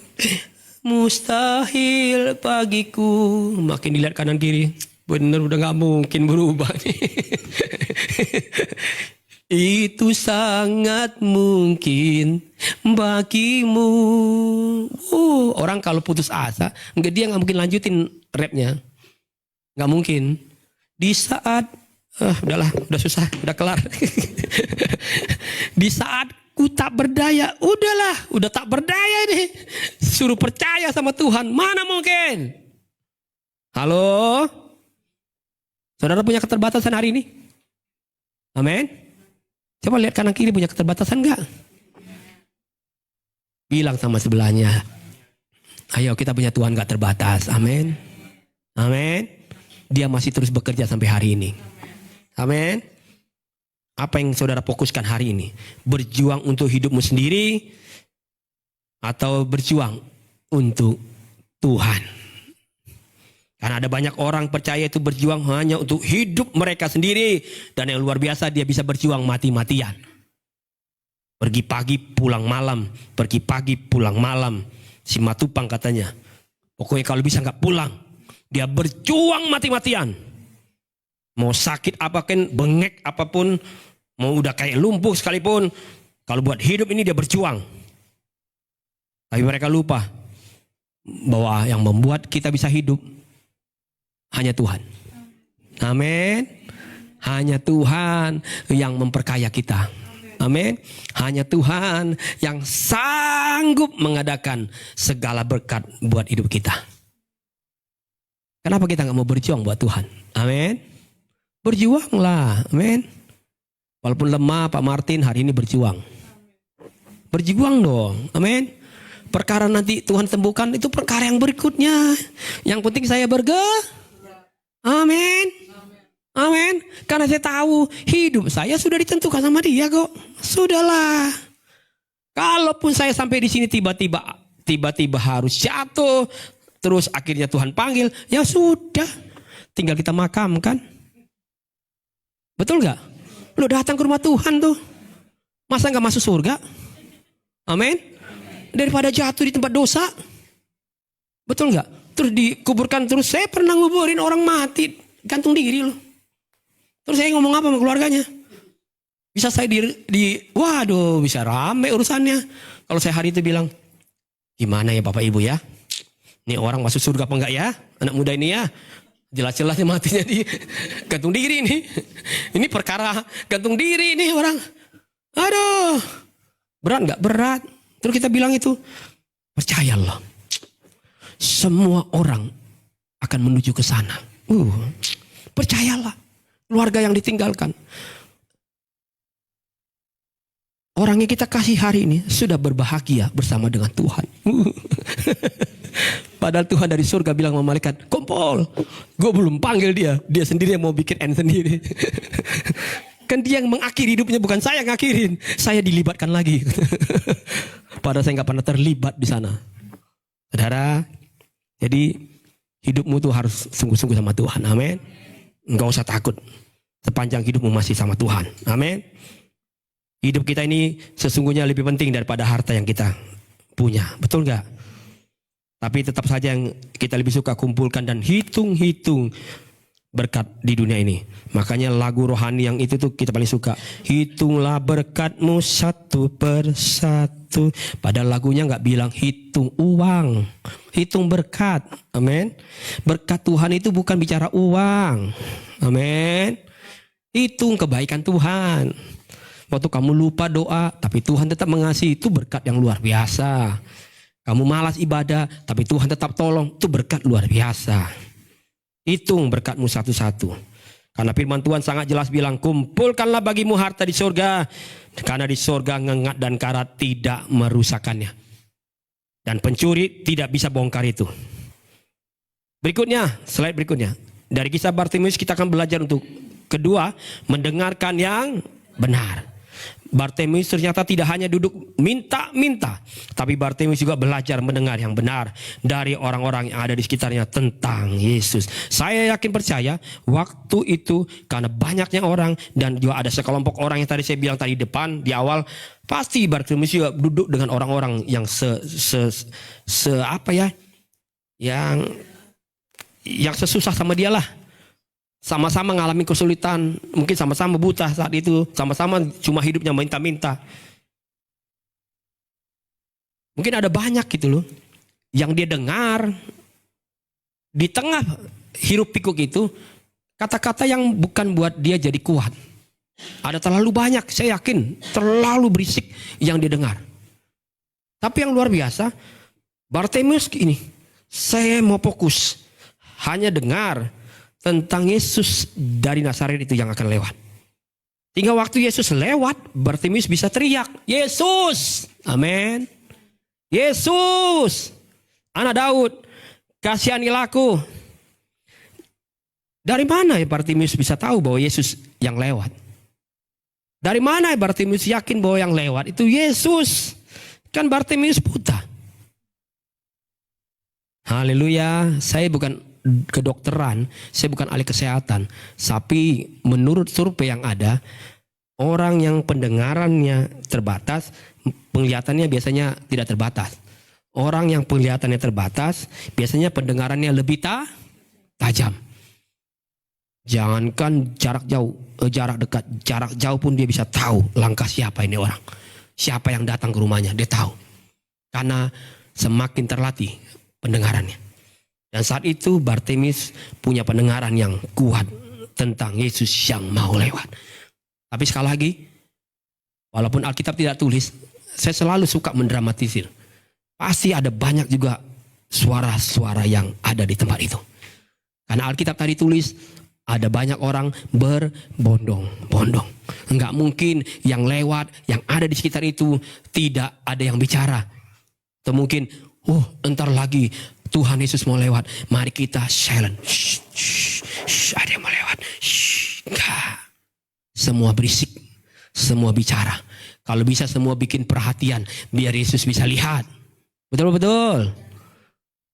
mustahil bagiku. Makin dilihat kanan kiri, bener udah gak mungkin berubah nih. Itu sangat mungkin bagimu. Orang kalau putus asa, dia nggak mungkin lanjutin rapnya, nggak mungkin. Di saat udahlah, udah susah, udah kelar. Di saat ku tak berdaya, udah tak berdaya nih. Suruh percaya sama Tuhan, mana mungkin? Halo, saudara punya keterbatasan hari ini? Amin. Coba lihat kanan kiri, punya keterbatasan enggak? Bilang sama sebelahnya, ayo kita punya Tuhan gak terbatas. Amin. Amin. Dia masih terus bekerja sampai hari ini. Amin. Apa yang saudara fokuskan hari ini? Berjuang untuk hidupmu sendiri atau berjuang untuk Tuhan? Karena ada banyak orang percaya itu berjuang hanya untuk hidup mereka sendiri. Dan yang luar biasa, dia bisa berjuang mati-matian. Pergi pagi pulang malam. Pergi pagi pulang malam. Si Matupang katanya, pokoknya kalau bisa gak pulang. Dia berjuang mati-matian. Mau sakit apapun, bengek apapun, mau udah kayak lumpuh sekalipun, kalau buat hidup ini dia berjuang. Tapi mereka lupa bahwa yang membuat kita bisa hidup hanya Tuhan. Amin. Hanya Tuhan yang memperkaya kita. Amin. Hanya Tuhan yang sanggup mengadakan segala berkat buat hidup kita. Kenapa kita gak mau berjuang buat Tuhan? Amin. Berjuanglah. Amin. Walaupun lemah, Pak Martin hari ini berjuang. Berjuang dong. Amin. Perkara nanti Tuhan sembuhkan itu perkara yang berikutnya. Yang penting saya Amin. Amin. Karena saya tahu hidup saya sudah ditentukan sama Dia kok. Sudahlah. Kalaupun saya sampai di sini tiba-tiba harus jatuh, terus akhirnya Tuhan panggil, ya sudah. Tinggal kita makamkan. Betul nggak? Lu datang ke rumah Tuhan tuh. Masa nggak masuk surga? Amin. Daripada jatuh di tempat dosa. Betul nggak? Terus dikuburkan terus. Saya pernah nguburin orang mati gantung diri loh. Terus saya ngomong apa sama keluarganya? Bisa saya waduh, bisa rame urusannya. Kalau saya hari itu bilang, gimana ya Bapak Ibu ya? Ini orang masuk surga apa enggak ya? Anak muda ini ya. Jelas-jelasnya matinya di gantung diri ini. Ini perkara gantung diri ini orang. Aduh. Berat enggak? Berat. Terus kita bilang itu, percayalah. Semua orang akan menuju ke sana. Percayalah. Keluarga yang ditinggalkan. Orang yang kita kasih hari ini sudah berbahagia bersama dengan Tuhan. Padahal Tuhan dari surga bilang sama malaikat, kumpul. Gue belum panggil dia. Dia sendiri yang mau bikin end sendiri. Kan dia yang mengakhiri hidupnya, bukan saya yang ngakhirin. Saya dilibatkan lagi. Padahal saya gak pernah terlibat di sana. Saudara, jadi hidupmu tuh harus sungguh-sungguh sama Tuhan. Amin. Enggak usah takut. Sepanjang hidupmu masih sama Tuhan. Amin. Hidup kita ini sesungguhnya lebih penting daripada harta yang kita punya. Betul enggak? Tapi tetap saja yang kita lebih suka kumpulkan dan hitung-hitung berkat di dunia ini. Makanya lagu rohani yang itu tuh kita paling suka. Hitunglah berkatmu satu persatu. Padahal lagunya nggak bilang hitung uang, hitung berkat. Amin. Berkat Tuhan itu bukan bicara uang. Amin. Hitung kebaikan Tuhan. Waktu kamu lupa doa, tapi Tuhan tetap mengasihi, itu berkat yang luar biasa. Kamu malas ibadah, tapi Tuhan tetap tolong, itu berkat luar biasa. Hitung berkatmu satu-satu. Karena firman Tuhan sangat jelas bilang, kumpulkanlah bagimu harta di surga. Karena di surga ngengat dan karat tidak merusakannya. Dan pencuri tidak bisa bongkar itu. Berikutnya, slide berikutnya. Dari kisah Bartimeus kita akan belajar untuk kedua, mendengarkan yang benar. Bartimeus ternyata tidak hanya duduk minta-minta, tapi Bartimeus juga belajar mendengar yang benar dari orang-orang yang ada di sekitarnya tentang Yesus. Saya yakin percaya waktu itu karena banyaknya orang dan juga ada sekelompok orang yang tadi saya bilang tadi depan di awal, pasti Bartimeus juga duduk dengan orang-orang yang yang sesusah sama dia lah. Sama-sama mengalami kesulitan, mungkin sama-sama buta saat itu, sama-sama cuma hidupnya minta-minta. Mungkin ada banyak gitu loh, yang dia dengar di tengah hiruk pikuk itu, kata-kata yang bukan buat dia jadi kuat. Ada terlalu banyak, saya yakin, terlalu berisik yang dia dengar. Tapi yang luar biasa, Bartimeus ini, saya mau fokus, hanya dengar tentang Yesus dari Nazaret itu yang akan lewat. Hingga waktu Yesus lewat, Bartimeus bisa teriak, Yesus, amin. Yesus, anak Daud, kasihanilah aku. Dari mana ya Bartimeus bisa tahu bahwa Yesus yang lewat? Dari mana ya Bartimeus yakin bahwa yang lewat itu Yesus? Kan Bartimeus buta. Haleluya, saya bukan kedokteran, saya bukan ahli kesehatan, tapi menurut survei yang ada, orang yang pendengarannya terbatas, penglihatannya biasanya tidak terbatas. Orang yang penglihatannya terbatas, biasanya pendengarannya lebih tajam. Jangankan jarak jauh, jarak dekat, jarak jauh pun dia bisa tahu langkah siapa ini orang, siapa yang datang ke rumahnya, dia tahu. Karena semakin terlatih pendengarannya. Dan saat itu Bartimeus punya pendengaran yang kuat tentang Yesus yang mau lewat. Tapi sekali lagi, walaupun Alkitab tidak tulis, saya selalu suka mendramatisir. Pasti ada banyak juga suara-suara yang ada di tempat itu. Karena Alkitab tadi tulis, ada banyak orang berbondong-bondong. Enggak mungkin yang lewat, yang ada di sekitar itu tidak ada yang bicara. Atau mungkin, entar lagi Tuhan Yesus mau lewat, mari kita silent. Ada yang mau lewat. Enggak. Semua berisik, semua bicara. Kalau bisa semua bikin perhatian, biar Yesus bisa lihat. Betul-betul.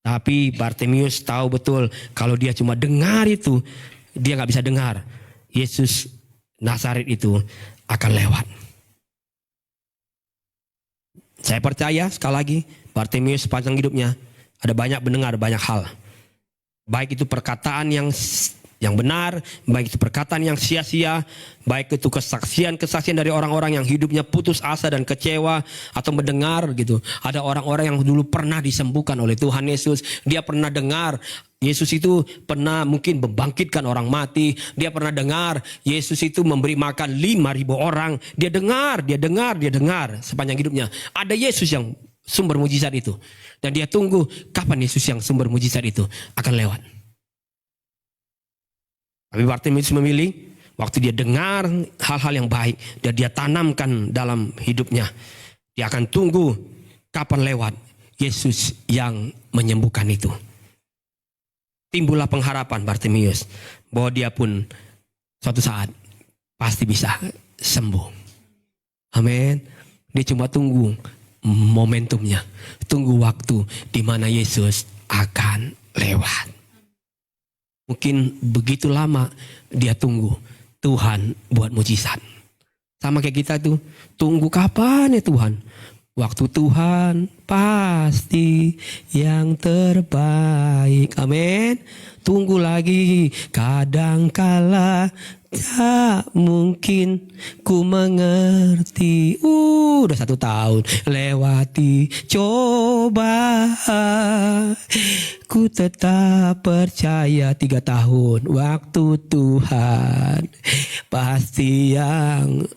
Tapi Bartimeus tahu betul, kalau dia cuma dengar itu, dia nggak bisa dengar. Yesus Nazaret itu akan lewat. Saya percaya sekali lagi, Bartimeus sepanjang hidupnya ada banyak mendengar banyak hal. Baik itu perkataan yang benar, baik itu perkataan yang sia-sia, baik itu kesaksian dari orang-orang yang hidupnya putus asa dan kecewa atau mendengar gitu. Ada orang-orang yang dulu pernah disembuhkan oleh Tuhan Yesus, dia pernah dengar Yesus itu pernah mungkin membangkitkan orang mati, dia pernah dengar Yesus itu memberi makan 5.000 orang, dia dengar sepanjang hidupnya. Ada Yesus yang sumber mujizat itu. Dan dia tunggu kapan Yesus yang sumber mujizat itu akan lewat. Tapi Bartimeus memilih waktu dia dengar hal-hal yang baik dan dia tanamkan dalam hidupnya. Dia akan tunggu kapan lewat Yesus yang menyembuhkan itu. Timbullah pengharapan Bartimeus bahwa dia pun suatu saat pasti bisa sembuh. Amin. Dia cuma tunggu momentumnya, tunggu waktu di mana Yesus akan lewat. Mungkin begitu lama dia tunggu Tuhan buat mujizat. Sama kayak kita tuh, tunggu kapan ya Tuhan? Waktu Tuhan pasti yang terbaik. Amin. Tunggu lagi, kadangkala tak mungkin ku mengerti. Udah 1 tahun lewati coba. Ku tetap percaya 3 tahun waktu Tuhan pasti yang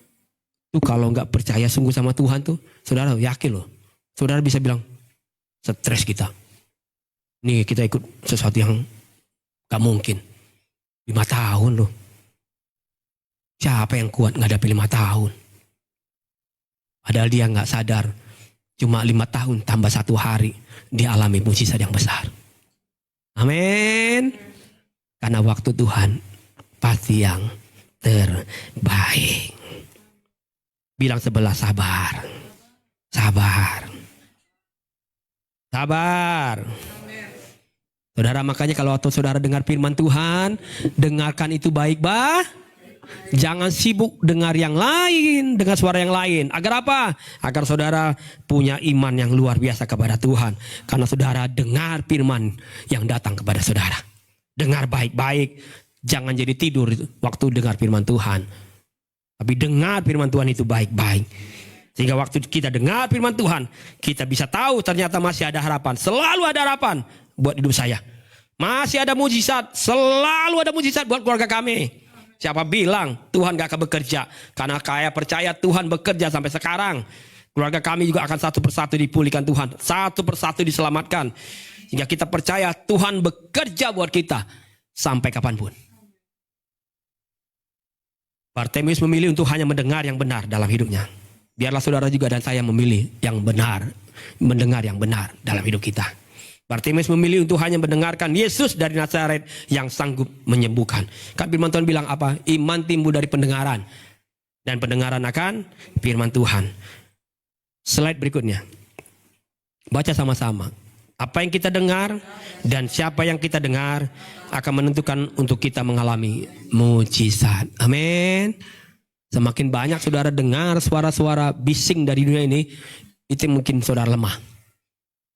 tuh. Kalau nggak percaya sungguh sama Tuhan tuh, saudara yakin loh, saudara bisa bilang stres kita. Nih kita ikut sesuatu yang gak mungkin. 5 tahun loh. Siapa yang kuat ngadapi 5 tahun? Padahal dia gak sadar. Cuma 5 tahun tambah 1 hari. Dia alami mujizat yang besar. Amin. Karena waktu Tuhan pasti yang terbaik. Bilang sebelah, sabar. Sabar. Sabar. Saudara, makanya kalau saudara dengar firman Tuhan, dengarkan itu baik-baik. Jangan sibuk dengar yang lain, dengar suara yang lain. Agar apa? Agar saudara punya iman yang luar biasa kepada Tuhan. Karena saudara dengar firman yang datang kepada saudara. Dengar baik-baik. Jangan jadi tidur waktu dengar firman Tuhan. Tapi dengar firman Tuhan itu baik-baik. Sehingga waktu kita dengar firman Tuhan, kita bisa tahu ternyata masih ada harapan. Selalu ada harapan buat hidup saya. Masih ada mujizat. Selalu ada mujizat buat keluarga kami. Siapa bilang Tuhan gak akan bekerja? Karena saya percaya Tuhan bekerja sampai sekarang. Keluarga kami juga akan satu persatu dipulihkan Tuhan. Satu persatu diselamatkan. Sehingga kita percaya Tuhan bekerja buat kita. Sampai kapanpun. Bartimius memilih untuk hanya mendengar yang benar dalam hidupnya. Biarlah saudara juga dan saya memilih yang benar. Mendengar yang benar dalam hidup kita. Bartimius memilih untuk hanya mendengarkan Yesus dari Nazaret yang sanggup menyembuhkan. Kan firman Tuhan bilang apa? Iman timbul dari pendengaran. Dan pendengaran akan firman Tuhan. Slide berikutnya. Baca sama-sama. Apa yang kita dengar dan siapa yang kita dengar akan menentukan untuk kita mengalami mujizat. Amin. Semakin banyak saudara dengar suara-suara bising dari dunia ini, itu mungkin saudara lemah.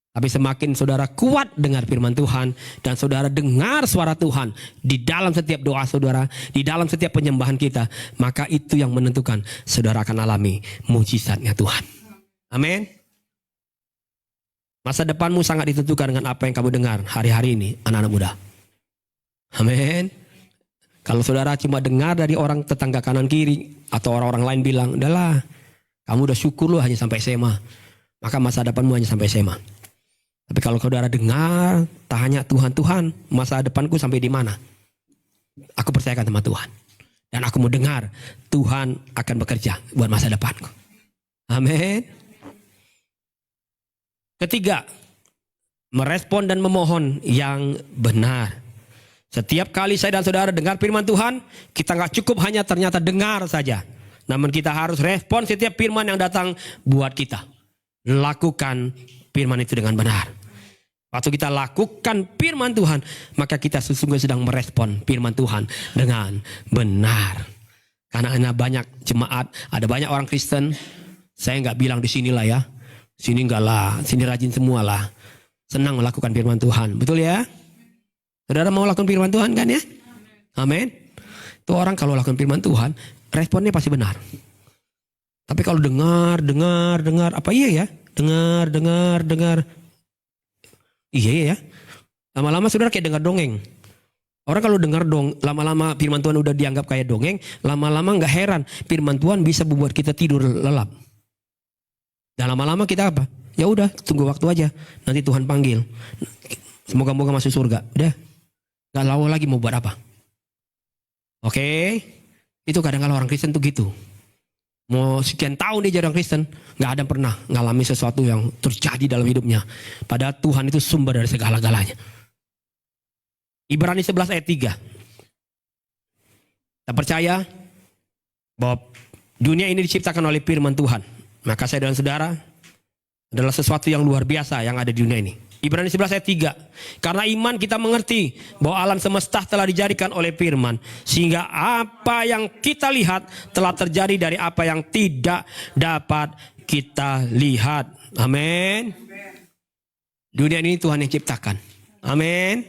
Tapi semakin saudara kuat dengar firman Tuhan dan saudara dengar suara Tuhan di dalam setiap doa saudara, di dalam setiap penyembahan kita, maka itu yang menentukan saudara akan alami mujizatnya Tuhan. Amin. Masa depanmu sangat ditentukan dengan apa yang kamu dengar hari-hari ini, anak-anak muda. Amin. Kalau saudara cuma dengar dari orang tetangga kanan kiri atau orang-orang lain bilang, udahlah, kamu udah syukur loh hanya sampai SMA, maka masa depanmu hanya sampai SMA. Tapi kalau saudara dengar, tanya Tuhan, masa depanku sampai di mana? Aku percayakan sama Tuhan. Dan aku mau dengar, Tuhan akan bekerja buat masa depanku. Amin. Ketiga, merespon dan memohon yang benar. Setiap kali saya dan saudara dengar firman Tuhan, kita gak cukup hanya ternyata dengar saja. Namun kita harus respon setiap firman yang datang buat kita. Lakukan firman itu dengan benar. Waktu kita lakukan firman Tuhan, maka kita sesungguhnya sedang merespon firman Tuhan dengan benar. Karena ada banyak jemaat, ada banyak orang Kristen. Saya nggak bilang di sinilah ya, sini enggak lah, sini rajin semua lah. Senang melakukan firman Tuhan, betul ya? Saudara mau lakukan firman Tuhan kan ya? Amin. Itu orang kalau lakukan firman Tuhan, responnya pasti benar. Tapi kalau dengar, apa iya ya? Dengar. Iya ya. Lama-lama saudara kayak dengar dongeng. Orang kalau dengar lama-lama firman Tuhan udah dianggap kayak dongeng, lama-lama nggak heran firman Tuhan bisa membuat kita tidur lelap. Dan lama-lama kita apa? Ya udah, tunggu waktu aja. Nanti Tuhan panggil. Semoga-moga masuk surga. Udah. Gak lalu lagi mau buat apa. Oke. Itu kadang-kadang orang Kristen tuh gitu. Mau sekian tahun dia jadi orang Kristen, gak ada yang pernah ngalami sesuatu yang terjadi dalam hidupnya. Padahal Tuhan itu sumber dari segala-galanya. Ibrani 11 ayat 3. Kita percaya bahwa dunia ini diciptakan oleh firman Tuhan. Maka saya dan saudara adalah sesuatu yang luar biasa yang ada di dunia ini. Ibrani 11 ayat 3. Karena iman kita mengerti bahwa alam semesta telah dijadikan oleh firman. Sehingga apa yang kita lihat telah terjadi dari apa yang tidak dapat kita lihat. Amin. Dunia ini Tuhan yang ciptakan. Amin.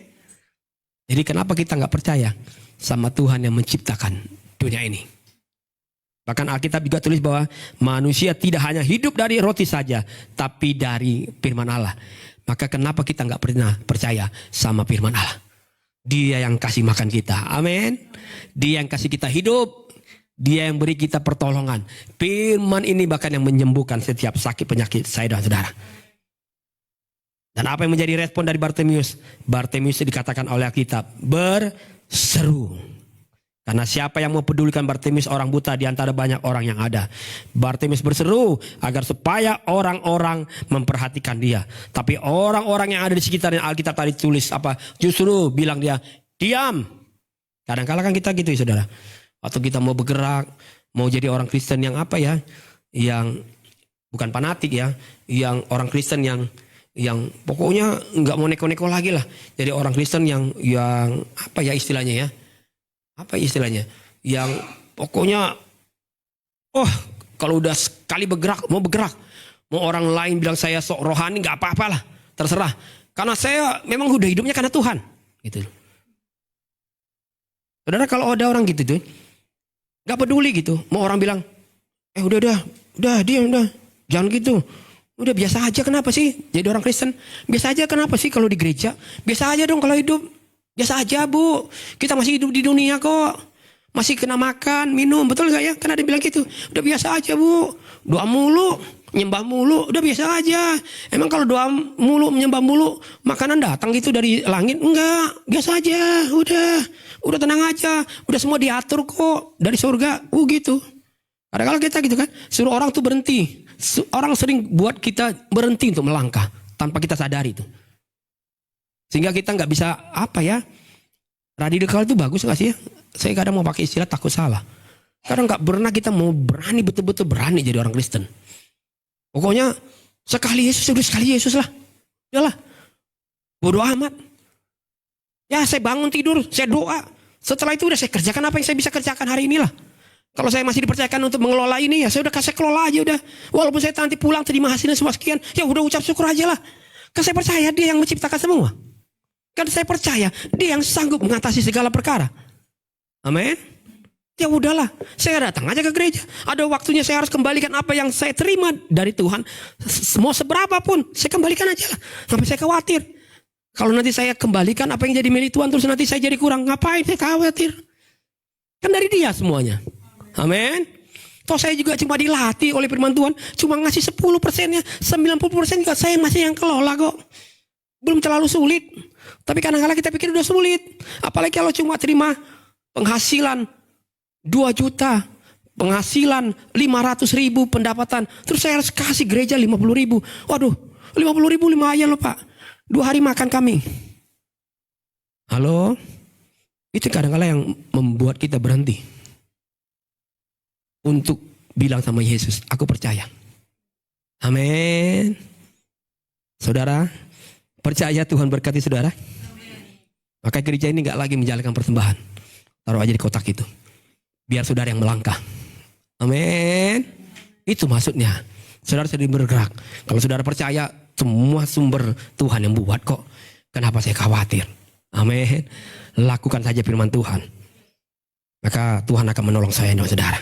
Jadi kenapa kita gak percaya sama Tuhan yang menciptakan dunia ini? Bahkan Alkitab juga tulis bahwa manusia tidak hanya hidup dari roti saja, tapi dari firman Allah. Maka kenapa kita nggak pernah percaya sama firman Allah? Dia yang kasih makan kita. Amin. Dia yang kasih kita hidup. Dia yang beri kita pertolongan. Firman ini bahkan yang menyembuhkan setiap sakit penyakit saya dan saudara. Dan apa yang menjadi respon dari Bartimius? Bartimius dikatakan oleh Alkitab berseru. Karena siapa yang mau pedulikan Bartimius orang buta di antara banyak orang yang ada. Bartimius berseru agar supaya orang-orang memperhatikan dia. Tapi orang-orang yang ada di sekitarnya Alkitab tadi tulis apa? Justru bilang dia, diam. Kadang-kadang kan kita gitu ya saudara. Atau kita mau bergerak, mau jadi orang Kristen yang apa ya? yang bukan fanatik ya, yang orang Kristen yang pokoknya nggak mau neko-neko lagi lah. Jadi orang Kristen yang apa ya istilahnya ya? Apa istilahnya? Yang pokoknya kalau udah sekali bergerak, mau orang lain bilang saya sok rohani nggak apa-apalah, terserah. Karena saya memang udah hidupnya karena Tuhan, gitu. Saudara, kalau ada orang gitu tuh, nggak peduli gitu. Mau orang bilang, udah diam, jangan gitu. Udah biasa aja, kenapa sih jadi orang Kristen? Biasa aja, kenapa sih kalau di gereja? Biasa aja dong kalau hidup. Biasa aja, Bu. Kita masih hidup di dunia kok. Masih kena makan, minum, betul gak ya? Kan ada yang bilang gitu. Udah biasa aja, Bu. Doa mulu, nyembah mulu, udah biasa aja. Emang kalau doa mulu, menyembah mulu, makanan datang gitu dari langit? Enggak, biasa aja. Udah tenang aja. Udah semua diatur kok dari surga. Gitu. Kadang-kadang kita gitu kan, suruh orang tuh berhenti. Orang sering buat kita berhenti untuk melangkah tanpa kita sadari itu. Sehingga kita nggak bisa radikal itu bagus nggak sih? Saya kadang mau pakai istilah takut salah. Kadang nggak pernah kita mau berani betul-betul berani jadi orang Kristen. Pokoknya sekali Yesus udah sekali Yesus lah. Udahlah. Bodoh amat. Ya saya bangun tidur, saya doa. Setelah itu udah saya kerjakan apa yang saya bisa kerjakan hari inilah. Kalau saya masih dipercayakan untuk mengelola ini ya saya udah kasih kelola aja udah. Walaupun saya nanti pulang terima hasilnya semua sekian, ya udah ucap syukur aja lah. Kan saya percaya dia yang menciptakan semua. Kan saya percaya dia yang sanggup mengatasi segala perkara. Amin. Ya udahlah, saya datang aja ke gereja. Ada waktunya saya harus kembalikan apa yang saya terima dari Tuhan. Mau seberapa pun, saya kembalikan aja lah. Sampai saya khawatir. Kalau nanti saya kembalikan apa yang jadi milik Tuhan, terus nanti saya jadi kurang. Ngapain saya khawatir? Kan dari dia semuanya. Amin. Toh saya juga cuma dilatih oleh firman Tuhan. Cuma ngasih 10%-nya. 90% juga saya masih yang kelola kok. Belum terlalu sulit. Tapi kadang-kadang kita pikir udah sulit. Apalagi kalau cuma terima penghasilan 2 juta, penghasilan 500.000 pendapatan. Terus saya harus kasih gereja 50.000. Waduh, 50.000 lumayan loh Pak. 2 hari makan kami. Halo? Itu kadang-kadang yang membuat kita berhenti. Untuk bilang sama Yesus, aku percaya. Amin. Saudara, percaya Tuhan berkati saudara. Maka gereja ini gak lagi menjalankan persembahan. Taruh aja di kotak itu. Biar saudara yang melangkah. Amin. Itu maksudnya. Saudara sedang bergerak. Kalau saudara percaya semua sumber Tuhan yang buat kok. Kenapa saya khawatir? Amin. Lakukan saja firman Tuhan. Maka Tuhan akan menolong saya dan saudara.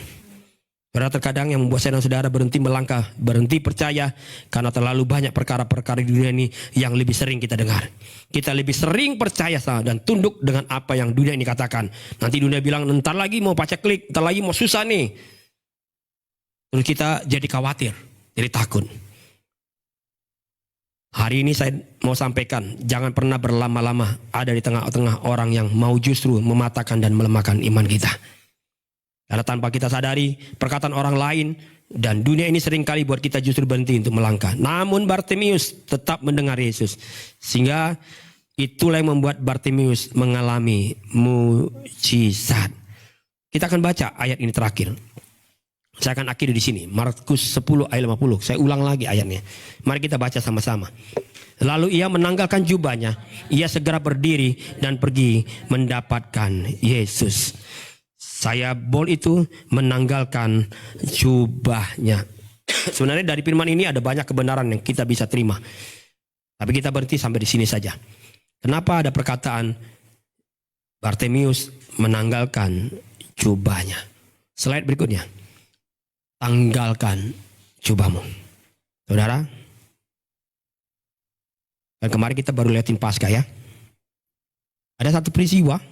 Saudara, terkadang yang membuat saya dan saudara berhenti melangkah, berhenti percaya. Karena terlalu banyak perkara-perkara di dunia ini yang lebih sering kita dengar. Kita lebih sering percaya dan tunduk dengan apa yang dunia ini katakan. Nanti dunia bilang, ntar lagi mau paceklik, ntar lagi mau susah nih. Terus kita jadi khawatir, jadi takut. Hari ini saya mau sampaikan, jangan pernah berlama-lama ada di tengah-tengah orang yang mau justru mematahkan dan melemahkan iman kita. Karena tanpa kita sadari, perkataan orang lain dan dunia ini seringkali buat kita justru berhenti untuk melangkah. Namun Bartimeus tetap mendengar Yesus. Sehingga itulah yang membuat Bartimeus mengalami mujizat. Kita akan baca ayat ini terakhir. Saya akan akhiri di sini. Markus 10 ayat 50. Saya ulang lagi ayatnya. Mari kita baca sama-sama. Lalu ia menanggalkan jubahnya. Ia segera berdiri dan pergi mendapatkan Yesus. Saya itu menanggalkan jubahnya. Sebenarnya dari firman ini ada banyak kebenaran yang kita bisa terima. Tapi kita berhenti sampai di sini saja. Kenapa ada perkataan Bartimeus menanggalkan jubahnya? Slide berikutnya. Tanggalkan jubahmu. Saudara. Dan kemarin kita baru lihatin Paskah ya. Ada satu peristiwa.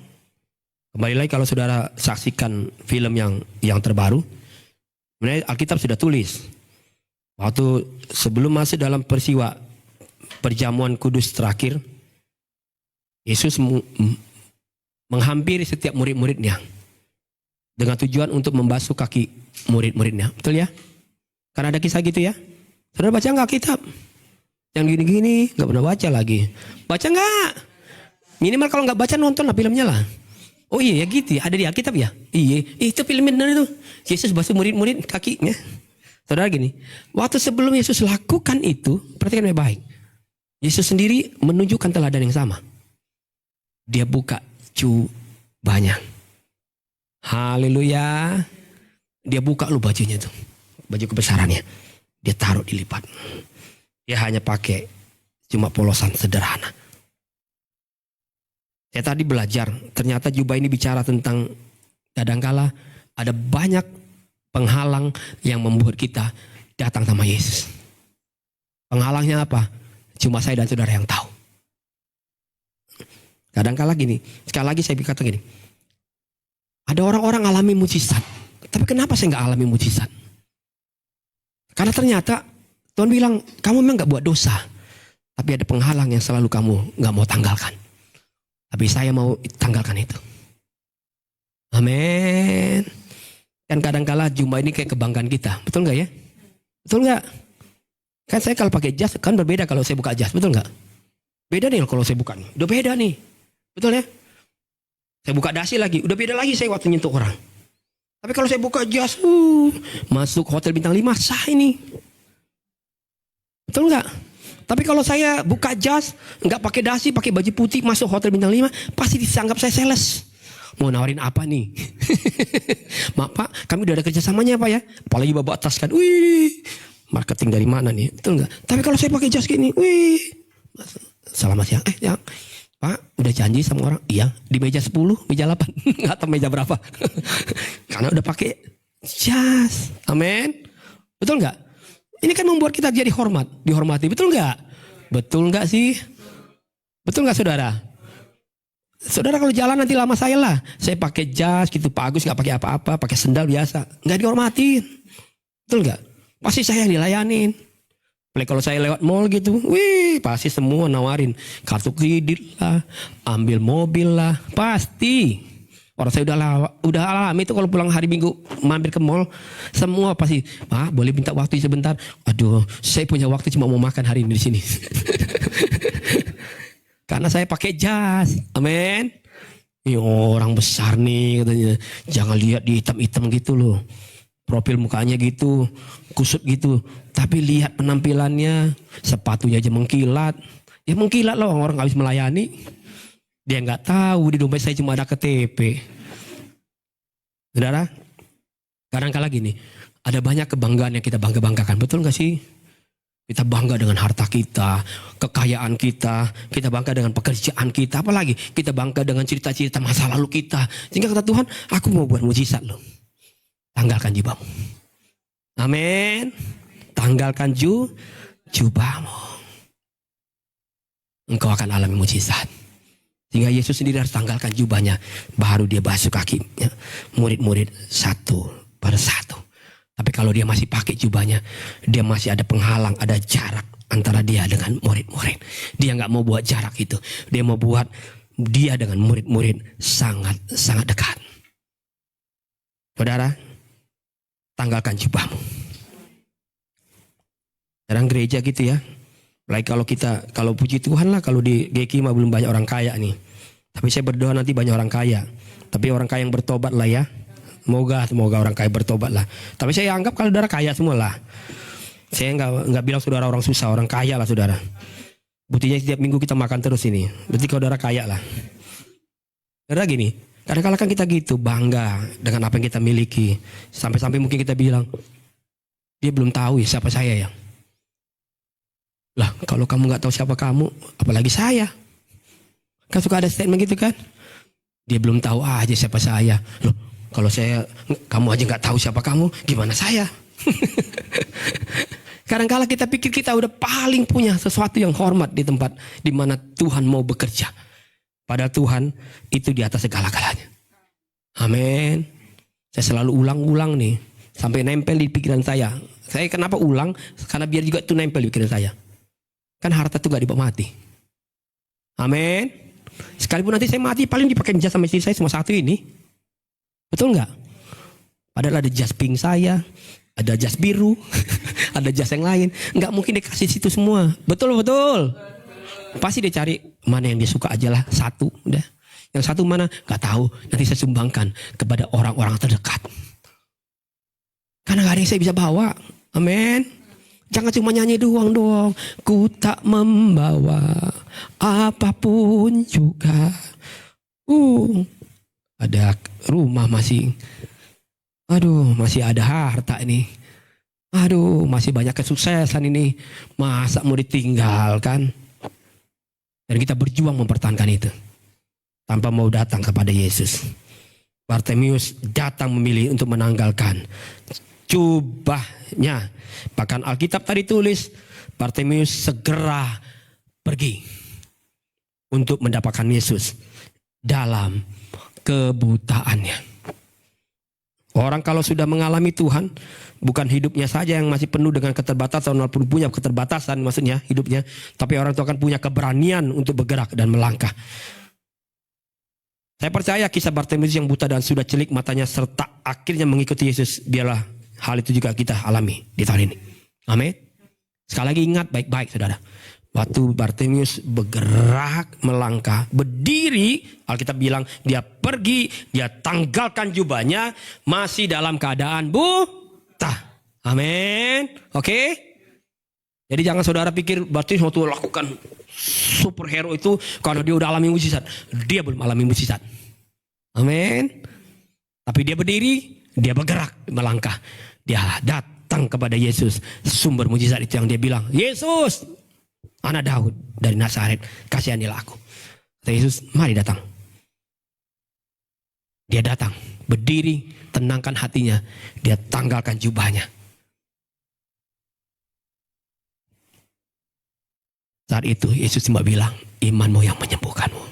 Kembali lagi kalau saudara saksikan film yang terbaru. Sebenarnya Alkitab sudah tulis. Waktu sebelum masuk dalam peristiwa perjamuan kudus terakhir. Yesus menghampiri setiap murid-muridnya. Dengan tujuan untuk membasuh kaki murid-muridnya. Betul ya? Karena ada kisah gitu ya. Saudara baca nggak Alkitab? Yang gini-gini nggak pernah baca lagi. Baca nggak? Minimal kalau nggak baca nonton lah filmnya lah. Oh iya ya gitu ya, ada di Alkitab ya? Iya, itu film benar itu. Yesus basuh murid-murid kakinya. Saudara gini, waktu sebelum Yesus lakukan itu, perhatikan baik-baik. Yesus sendiri menunjukkan teladan yang sama. Dia buka jubahnya. Haleluya. Dia buka lu bajunya tuh. Baju kebesarannya. Dia taruh dilipat. Dia hanya pakai cuma polosan sederhana. Saya tadi belajar, ternyata jubah ini bicara tentang kadangkala ada banyak penghalang yang membuat kita datang sama Yesus. Penghalangnya apa? Cuma saya dan saudara yang tahu. Kadangkala gini, sekali lagi saya berkata gini. Ada orang-orang alami mujizat. Tapi kenapa saya nggak alami mujizat? Karena ternyata Tuhan bilang, kamu memang nggak buat dosa. Tapi ada penghalang yang selalu kamu nggak mau tanggalkan. Tapi saya mau tanggalkan itu. Amin. Kan kadangkala jubah ini kayak kebanggaan kita. Betul nggak ya? Betul nggak? Kan saya kalau pakai jas, kan berbeda kalau saya buka jas. Betul nggak? Beda nih kalau saya buka nih. Udah beda nih. Betul ya? Saya buka dasi lagi. Udah beda lagi saya waktu nyentuh orang. Tapi kalau saya buka jas, masuk hotel bintang 5, sah ini. Betul nggak? Tapi kalau saya buka jas, nggak pakai dasi, pakai baju putih, masuk hotel bintang 5, pasti dianggap saya sales. Mau nawarin apa nih? Maaf Pak, kami udah ada kerjasamanya Pak ya. Apalagi bawa tas kan, wih, marketing dari mana nih? Betul nggak? Tapi kalau saya pakai jas gini, wih, selamat siang. Ya, Pak, udah janji sama orang? Iya, di meja 10, meja 8. Nggak tahu meja berapa. Karena udah pakai jas. Amin. Betul nggak? Ini kan membuat kita jadi dihormati. Betul nggak? Betul nggak sih? Betul nggak saudara? Saudara kalau jalan nanti lama saya lah. Saya pakai jas gitu, Pak Agus nggak pakai apa-apa, pakai sendal biasa. Nggak dihormatin. Betul nggak? Pasti saya yang dilayanin. Apalagi kalau saya lewat mall gitu, wih, pasti semua nawarin kartu kredit lah, ambil mobil lah, pasti. Orang saya udah alami itu kalau pulang hari Minggu mampir ke mall, semua pasti, Pak boleh minta waktu sebentar? Aduh, saya punya waktu cuma mau makan hari ini di sini. Karena saya pakai jas, amin. Ini orang besar nih katanya, jangan lihat di hitam-hitam gitu loh. Profil mukanya gitu, kusut gitu. Tapi lihat penampilannya, sepatunya aja mengkilat. Ya mengkilat loh, orang habis melayani. Dia nggak tahu di dompet saya cuma ada KTP. Saudara, kadang-kala gini, ada banyak kebanggaan yang kita bangga-banggakan. Betul nggak sih? Kita bangga dengan harta kita, kekayaan kita bangga dengan pekerjaan kita. Apalagi kita bangga dengan cerita-cerita masa lalu kita. Sehingga kata Tuhan, aku mau buat mujizat loh. Tanggalkan jubahmu. Amin. Tanggalkan jubahmu. Engkau akan alami mujizat. Sehingga Yesus sendiri harus tanggalkan jubahnya. Baru dia basuh kakinya. Murid-murid satu per satu. Tapi kalau dia masih pakai jubahnya, dia masih ada penghalang, ada jarak antara dia dengan murid-murid. Dia nggak mau buat jarak itu. Dia mau buat dia dengan murid-murid sangat dekat. Saudara, tanggalkan jubahmu. Sekarang gereja gitu ya. Apalagi kalau puji Tuhan lah, kalau di GKI mah belum banyak orang kaya nih. Tapi saya berdoa nanti banyak orang kaya. Tapi orang kaya yang bertobat lah ya. Semoga orang kaya bertobat lah. Tapi saya anggap kalau saudara kaya semua lah. Saya nggak bilang saudara orang susah, orang kaya lah saudara. Buktinya setiap minggu kita makan terus ini. Berarti kalau saudara kaya lah. Saudara gini. Kadang-kadang kan kita gitu bangga dengan apa yang kita miliki. Sampai-sampai mungkin kita bilang, dia belum tahu ya siapa saya ya. Lah kalau kamu gak tahu siapa kamu, apalagi saya. Kan suka ada statement gitu kan. Dia belum tahu aja siapa saya. Loh kalau kamu aja gak tahu siapa kamu, gimana saya? Kadang-kadang kita pikir kita udah paling punya sesuatu yang hormat di tempat di mana Tuhan mau bekerja. Padahal Tuhan itu di atas segala-galanya. Amin. Saya selalu ulang-ulang nih. Sampai nempel di pikiran saya. Saya kenapa ulang? Karena biar juga itu nempel di pikiran saya. Kan harta itu gak dibawa mati. Amin. Sekalipun nanti saya mati, paling dipakai jas sama istri saya cuma satu ini. Betul gak? Padahal ada jas pink saya. Ada jas biru. Ada jas yang lain. Gak mungkin dikasih situ semua. Betul. Pasti dia cari mana yang dia suka aja lah, satu udah. Yang satu mana gak tahu, nanti saya sumbangkan kepada orang-orang terdekat. Karena gak ada yang saya bisa bawa. Amin. Jangan cuma nyanyi doang dong. Ku tak membawa apapun juga. Ada rumah masih. Aduh, masih ada harta ini. Aduh, masih banyak kesuksesan ini. Masa mau ditinggalkan? Dan kita berjuang mempertahankan itu. Tanpa mau datang kepada Yesus. Bartimeus datang memilih untuk menanggalkan jubahnya. Bahkan Alkitab tadi tulis, Bartimeus segera pergi untuk mendapatkan Yesus dalam kebutaannya. Orang kalau sudah mengalami Tuhan, bukan hidupnya saja yang masih penuh dengan keterbatasan, walaupun punya keterbatasan maksudnya hidupnya, tapi orang itu akan punya keberanian untuk bergerak dan melangkah. Saya percaya kisah Bartimeus yang buta dan sudah celik matanya serta akhirnya mengikuti Yesus, biarlah hal itu juga kita alami di tahun ini. Amin. Sekali lagi ingat baik-baik saudara. Waktu Bartimeus bergerak melangkah, berdiri, Alkitab bilang dia pergi, dia tanggalkan jubahnya, masih dalam keadaan buta. Amin. Oke. Jadi jangan saudara pikir Bartimeus waktu lakukan superhero itu kalau dia udah alami mukjizat. Dia belum alami mukjizat. Amin. Tapi dia berdiri, dia bergerak, melangkah. Dia datang kepada Yesus, sumber mukjizat itu yang dia bilang, Yesus, anak Daud dari Nazaret, kasihanilah aku. Kata Yesus, mari datang. Dia datang, berdiri, tenangkan hatinya, dia tanggalkan jubahnya. Saat itu Yesus cuma bilang, imanmu yang menyembuhkanmu.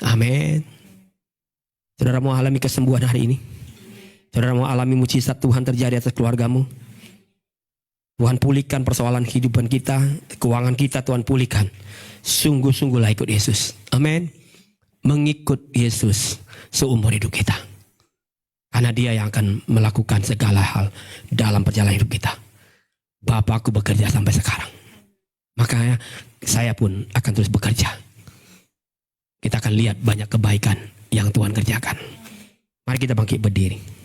Amin. Saudara mau alami kesembuhan hari ini? Saudara mau alami mukjizat Tuhan terjadi atas keluargamu? Tuhan pulihkan persoalan kehidupan kita, keuangan kita Tuhan pulihkan. Sungguh-sungguhlah ikut Yesus. Amin. Mengikut Yesus seumur hidup kita. Karena dia yang akan melakukan segala hal dalam perjalanan hidup kita. Bapakku bekerja sampai sekarang. Makanya saya pun akan terus bekerja. Kita akan lihat banyak kebaikan yang Tuhan kerjakan. Mari kita bangkit berdiri.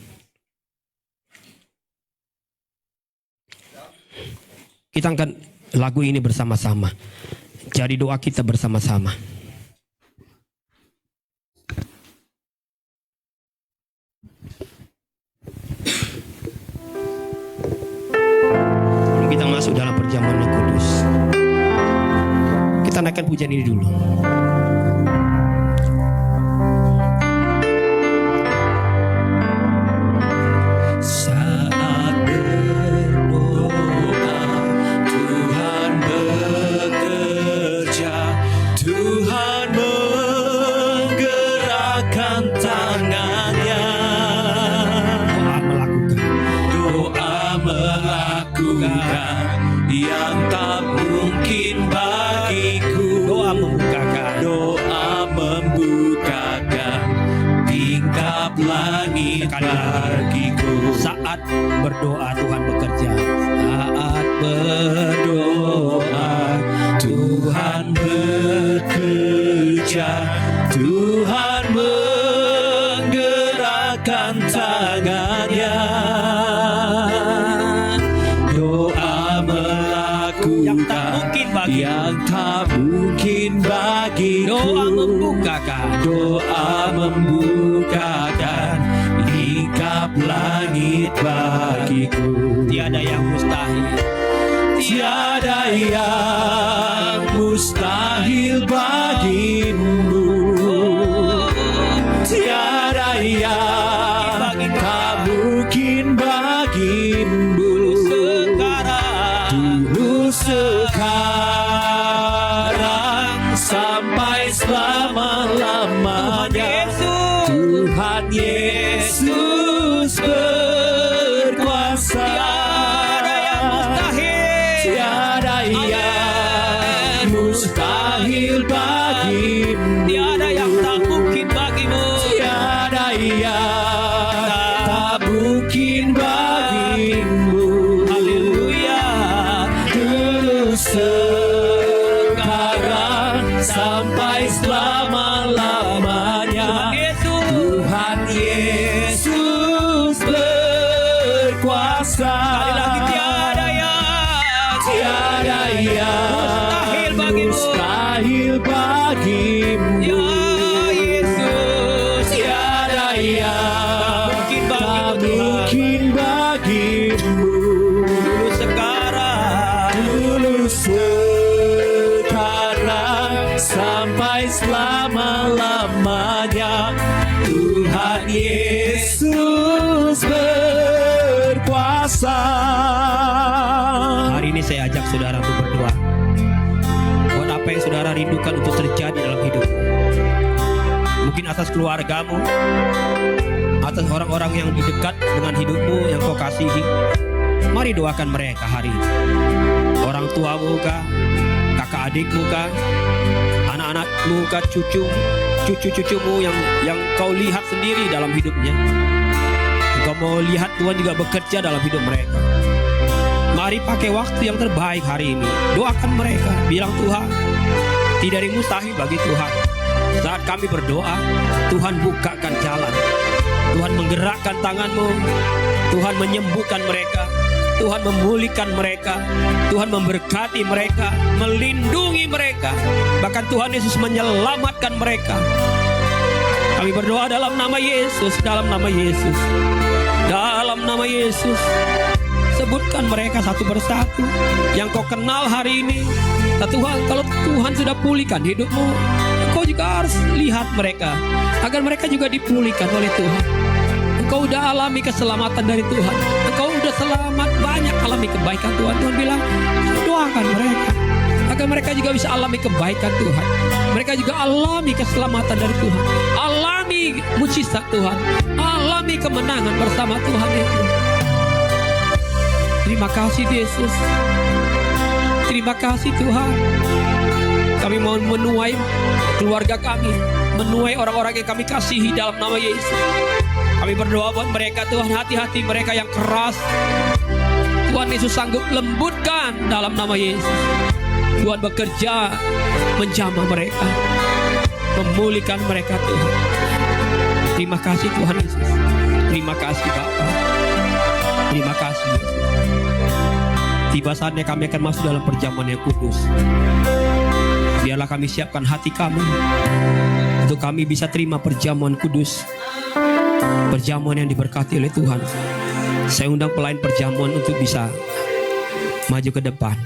Kita angkat lagu ini bersama-sama. Jadi doa kita bersama-sama. Sebelum kita masuk dalam perjamuan yang kudus, kita naikkan pujian ini dulu. Saat berdoa, Tuhan bekerja, Tuhan menggerakkan tangannya. Doa melakukan yang tak mungkin bagiku. Doa membukakan tingkap langit bagiku. Saat berdoa Tuhan bekerja. Saat berdoa Tuhan bekerja, Tuhan menggerakkan tangannya. Doa melakukan yang tak mungkin bagiku. Doa membukakan lingkap langit bagiku. Tiada yang mustahil. Tiada yang mustahil bagimu. Tiada yang tak mungkin bagimu. Dulu sekarang sampai selama-lamanya. Tuhan Yesus berkuasa. Tiada yang mustahil bagimu. Tiada yang tak mungkin bagimu. Tiada yang tak mungkin bagimu. Haleluya. Dulu sekarang sampai selama-lamanya. Tuhan Yesus berkuasa. Sekali lagi, mungkin bagimu. Dulu sekarang, Dulu sekarang sampai selama-lamanya Tuhan Yesus berkuasa. hari ini saya ajak saudara untuk berdoa. Buat apa yang saudara rindukan untuk terjadi dalam hidup. Mungkin atas keluargamu, atas orang-orang yang di dekat dengan hidupmu yang kau kasihi. Mari doakan mereka hari ini. Orang tuamu kah, kakak adikmu kah, anak-anakmu kah, cucu-cucumu yang kau lihat sendiri dalam hidupnya. Engkau mau lihat Tuhan juga bekerja dalam hidup mereka. Mari pakai waktu yang terbaik hari ini. Doakan mereka. Bilang, Tuhan, tidak ada yang mustahil bagi Tuhan. Saat kami berdoa, Tuhan bukakan jalan. Tuhan menggerakkan tangan-Mu. Tuhan menyembuhkan mereka. Tuhan memulihkan mereka. Tuhan memberkati mereka. Melindungi mereka. Bahkan Tuhan Yesus menyelamatkan mereka. Kami berdoa dalam nama Yesus. Dalam nama Yesus. Dalam nama Yesus. Sebutkan mereka satu persatu yang kau kenal hari ini. Tuhan, kalau Tuhan sudah pulihkan hidupmu, kau juga harus lihat mereka agar mereka juga dipulihkan oleh Tuhan. Engkau udah alami keselamatan dari Tuhan. Engkau udah selamat, banyak alami kebaikan Tuhan. Tuhan bilang, doakan mereka agar mereka juga bisa alami kebaikan Tuhan. Mereka juga alami keselamatan dari Tuhan. Alami mujizat Tuhan. Alami kemenangan bersama Tuhan itu. Terima kasih Yesus. Terima kasih Tuhan. Kami mau menuai keluarga kami, menuai orang-orang yang kami kasihi dalam nama Yesus. Kami berdoa buat mereka Tuhan, hati-hati mereka yang keras. Tuhan Yesus sanggup lembutkan dalam nama Yesus. Tuhan bekerja menjamah mereka, memulihkan mereka Tuhan. Terima kasih Tuhan Yesus. Terima kasih Bapa. Terima kasih Yesus. Tiba saatnya kami akan masuk dalam perjamuan yang kudus. Biarlah kami siapkan hati kami untuk kami bisa terima perjamuan kudus, perjamuan yang diberkati oleh Tuhan. Saya undang pelayan perjamuan untuk bisa maju ke depan.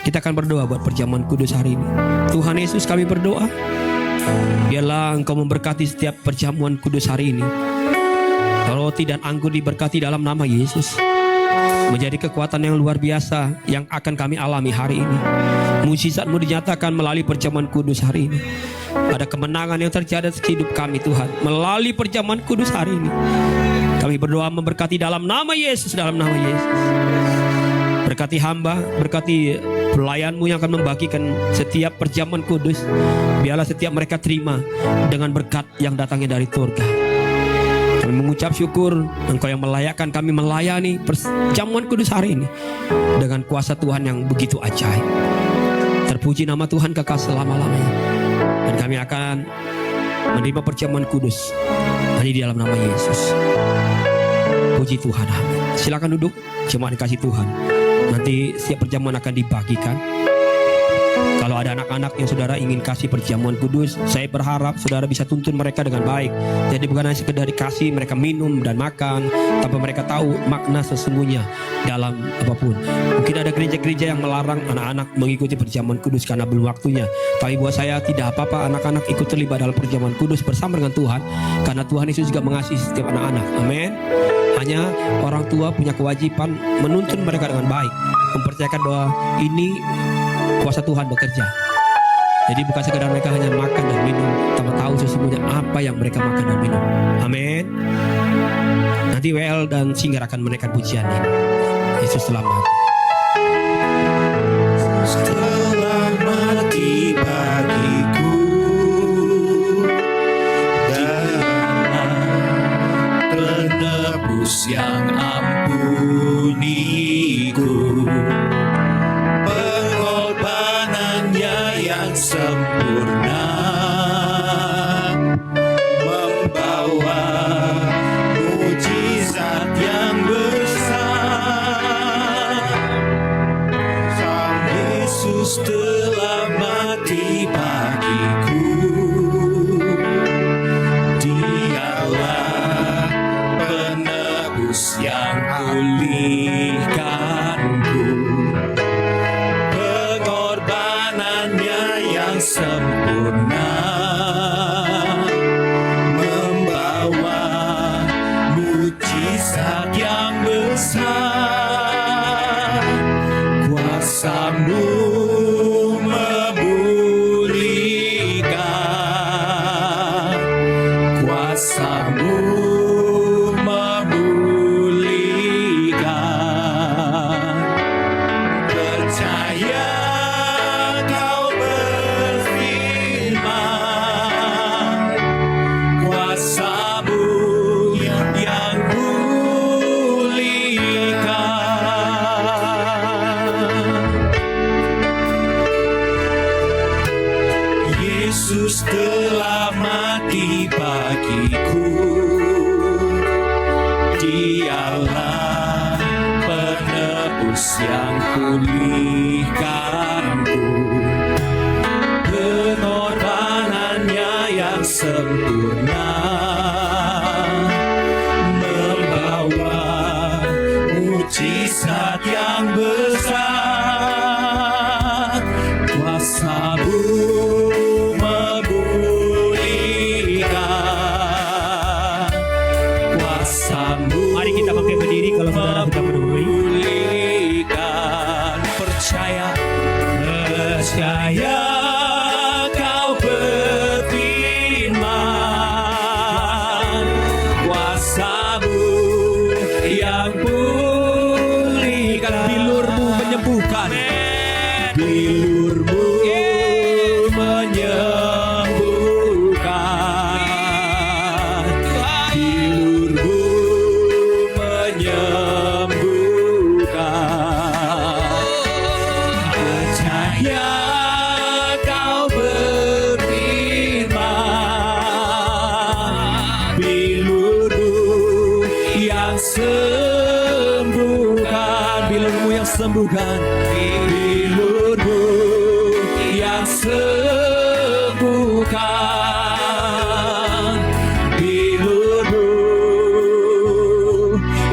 Kita akan berdoa buat perjamuan kudus hari ini. Tuhan Yesus, kami berdoa, biarlah Engkau memberkati setiap perjamuan kudus hari ini. Roti dan anggur diberkati dalam nama Yesus. Menjadi kekuatan yang luar biasa yang akan kami alami hari ini. Mujizat-Mu dinyatakan melalui perjamuan kudus hari ini. Ada kemenangan yang terjadi dalam hidup kami Tuhan melalui perjamuan kudus hari ini. Kami berdoa memberkati dalam nama Yesus. Dalam nama Yesus. Berkati hamba, berkati pelayan-Mu yang akan membagikan setiap perjamuan kudus. Biarlah setiap mereka terima dengan berkat yang datangnya dari surga. Kami mengucap syukur Engkau yang melayakkan kami melayani perjamuan kudus hari ini dengan kuasa Tuhan yang begitu ajaib. Terpuji nama Tuhan kekal selama-lamanya. Dan kami akan menerima perjamuan kudus hanya di dalam nama Yesus. Puji Tuhan, amin. Silakan duduk, jemaat dikasih Tuhan. Nanti setiap perjamuan akan dibagikan. Kalau ada anak-anak yang saudara ingin kasih perjamuan kudus, saya berharap saudara bisa tuntun mereka dengan baik. Jadi bukan hanya sekedar dikasih mereka minum dan makan tanpa mereka tahu makna sesungguhnya dalam apapun. Mungkin ada gereja-gereja yang melarang anak-anak mengikuti perjamuan kudus karena belum waktunya. Tapi buat saya tidak apa-apa anak-anak ikut terlibat dalam perjamuan kudus bersama dengan Tuhan, karena Tuhan Yesus juga mengasihi setiap anak-anak. Amin. Hanya orang tua punya kewajiban menuntun mereka dengan baik, mempercayakan bahwa ini kuasa Tuhan bekerja. Jadi bukan sekedar mereka hanya makan dan minum tanpa tahu sesungguhnya apa yang mereka makan dan minum. Amin. Nanti WL dan Singer akan menaikkan pujian ini. Yesus selamat. Selamat bagiku dalam penebus yang ampuniku. Yang sempurna membawa mujizat yang besar. Sang Yesus telah mati bagiku. Dialah penebus yang pulihkanku, pengorbanannya yang sempurna membawa mujizat yang besar. Kuasa-Mu memulihkan, Kuasa-Mu memulihkan. Percaya Kau berfirman, Kuasa-Mu yang pulihkan. Yesus telah mati bagiku, Dialah penebus yang pulihkanku, pengorbanannya yang sempurna membawa mujizat yang besar. Kuasa-Mu memulihkan, Kuasa-Mu. Mari kita pakai berdiri kalau saudara sudah berdiri. Memulihkan. Percaya Kau berfirman, Kuasa-Mu yang pulihkan. Bilur-Mu menyembuhkan. Bilur-Mu menyembuhkan, Bilur-Mu menyembuhkan. Percaya Kau berfirman, Bilur-Mu yang sembuhkan, Bilur-Mu yang sembuhkan. Bilur-Mu yang sembuhkan, Bilur-Mu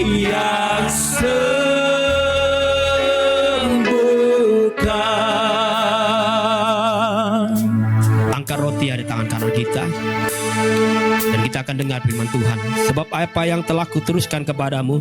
yang sembuhkan. Angkat roti ada tangan kanan kita, dan kita akan dengar firman Tuhan. Sebab apa yang telah kuteruskan kepadamu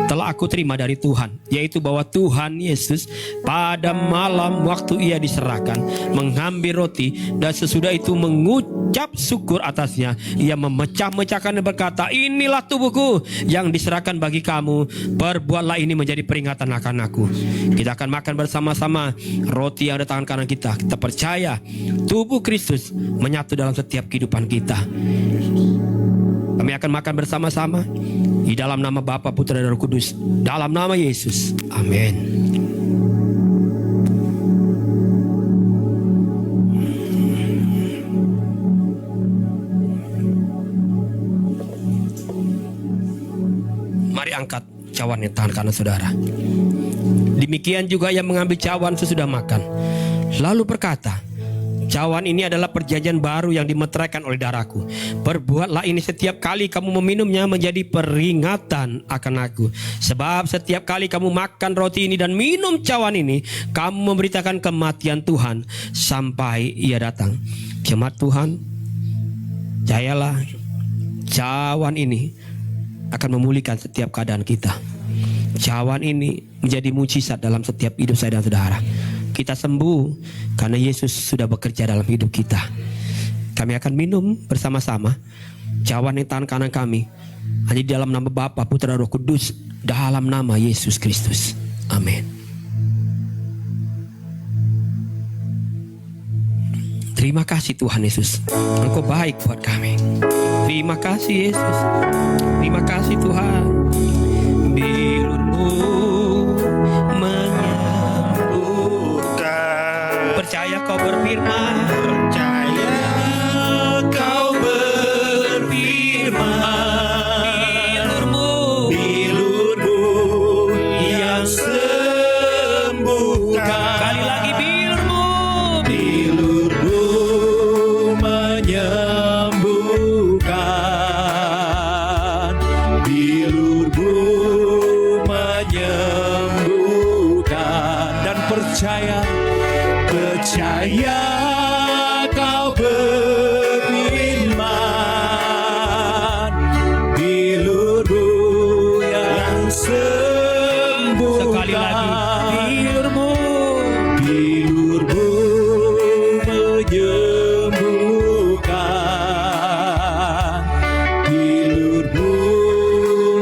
telah aku terima dari Tuhan, yaitu bahwa Tuhan Yesus pada malam waktu ia diserahkan mengambil roti, dan sesudah itu mengucap syukur atasnya, ia memecah-mecahkan dan berkata, inilah tubuhku yang diserahkan bagi kamu, perbuatlah ini menjadi peringatan akan aku. Kita akan makan bersama-sama roti yang ada tangan kanan kita. Kita percaya tubuh Kristus menyatu dalam setiap kehidupan kita. Kami akan makan bersama-sama di dalam nama Bapa, Putra, dan Roh Kudus, dalam nama Yesus. Amin. Mari angkat cawan yang tangan kanan saudara. Demikian juga yang mengambil cawan sesudah makan, lalu berkata, cawan ini adalah perjanjian baru yang dimeteraikan oleh darahku. Perbuatlah ini setiap kali kamu meminumnya menjadi peringatan akan aku. Sebab setiap kali kamu makan roti ini dan minum cawan ini, kamu memberitakan kematian Tuhan sampai ia datang. Jemaat Tuhan, percayalah cawan ini akan memulihkan setiap keadaan kita. Cawan ini menjadi mujizat dalam setiap hidup saya dan saudara. Kita sembuh karena Yesus sudah bekerja dalam hidup kita. Kami akan minum bersama-sama cawan yang tangan kanan kami, hanya di dalam nama Bapa, Putra, Roh Kudus, dalam nama Yesus Kristus. Amin. Terima kasih Tuhan Yesus, Engkau baik buat kami. Terima kasih Yesus. Terima kasih Tuhan. Bilur-Mu percaya Kau berfirman, Percaya Kau berfirman, Bilur-Mu yang sembuhkan. Kali lagi bilur-Mu, Bilur-Mu menyembuhkan, Bilur-Mu menyembuhkan. Dan percaya Kau berfirman, bilurmu yang sembuhkan. Sekali lagi, bilurmu menyembuhkan. Bilurmu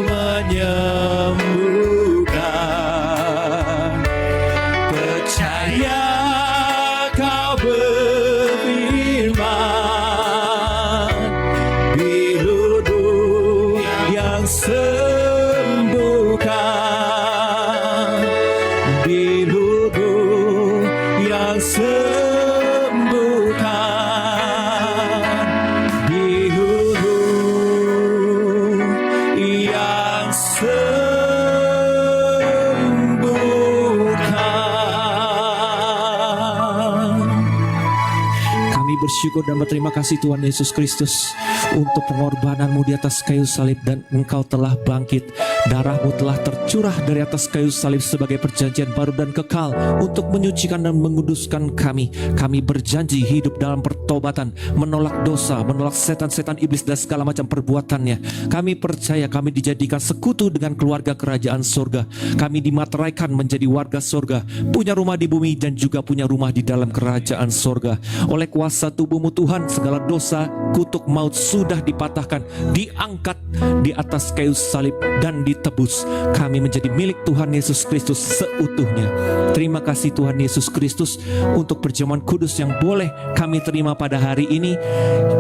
menyembuhkan. Percaya kau berfirman, bilurmu yang sembuhkan. Bilurmu yang sembuhkan. Bilurmu yang sembuhkan. Kami bersyukur dan berterima kasih Tuhan Yesus Kristus untuk pengorbananmu di atas kayu salib, dan Engkau telah bangkit. Darahmu telah tercurah dari atas kayu salib sebagai perjanjian baru dan kekal untuk menyucikan dan menguduskan kami. Kami berjanji hidup dalam pertobatan, menolak dosa, menolak setan-setan iblis dan segala macam perbuatannya. Kami percaya kami dijadikan sekutu dengan keluarga kerajaan surga. Kami dimateraikan menjadi warga surga, punya rumah di bumi dan juga punya rumah di dalam kerajaan surga. Oleh kuasa tubuhmu Tuhan, segala dosa, kutuk maut sudah dipatahkan, diangkat di atas kayu salib dan ditebus. Kami menjadi milik Tuhan Yesus Kristus seutuhnya. Terima kasih Tuhan Yesus Kristus untuk perjamuan kudus yang boleh kami terima pada hari ini.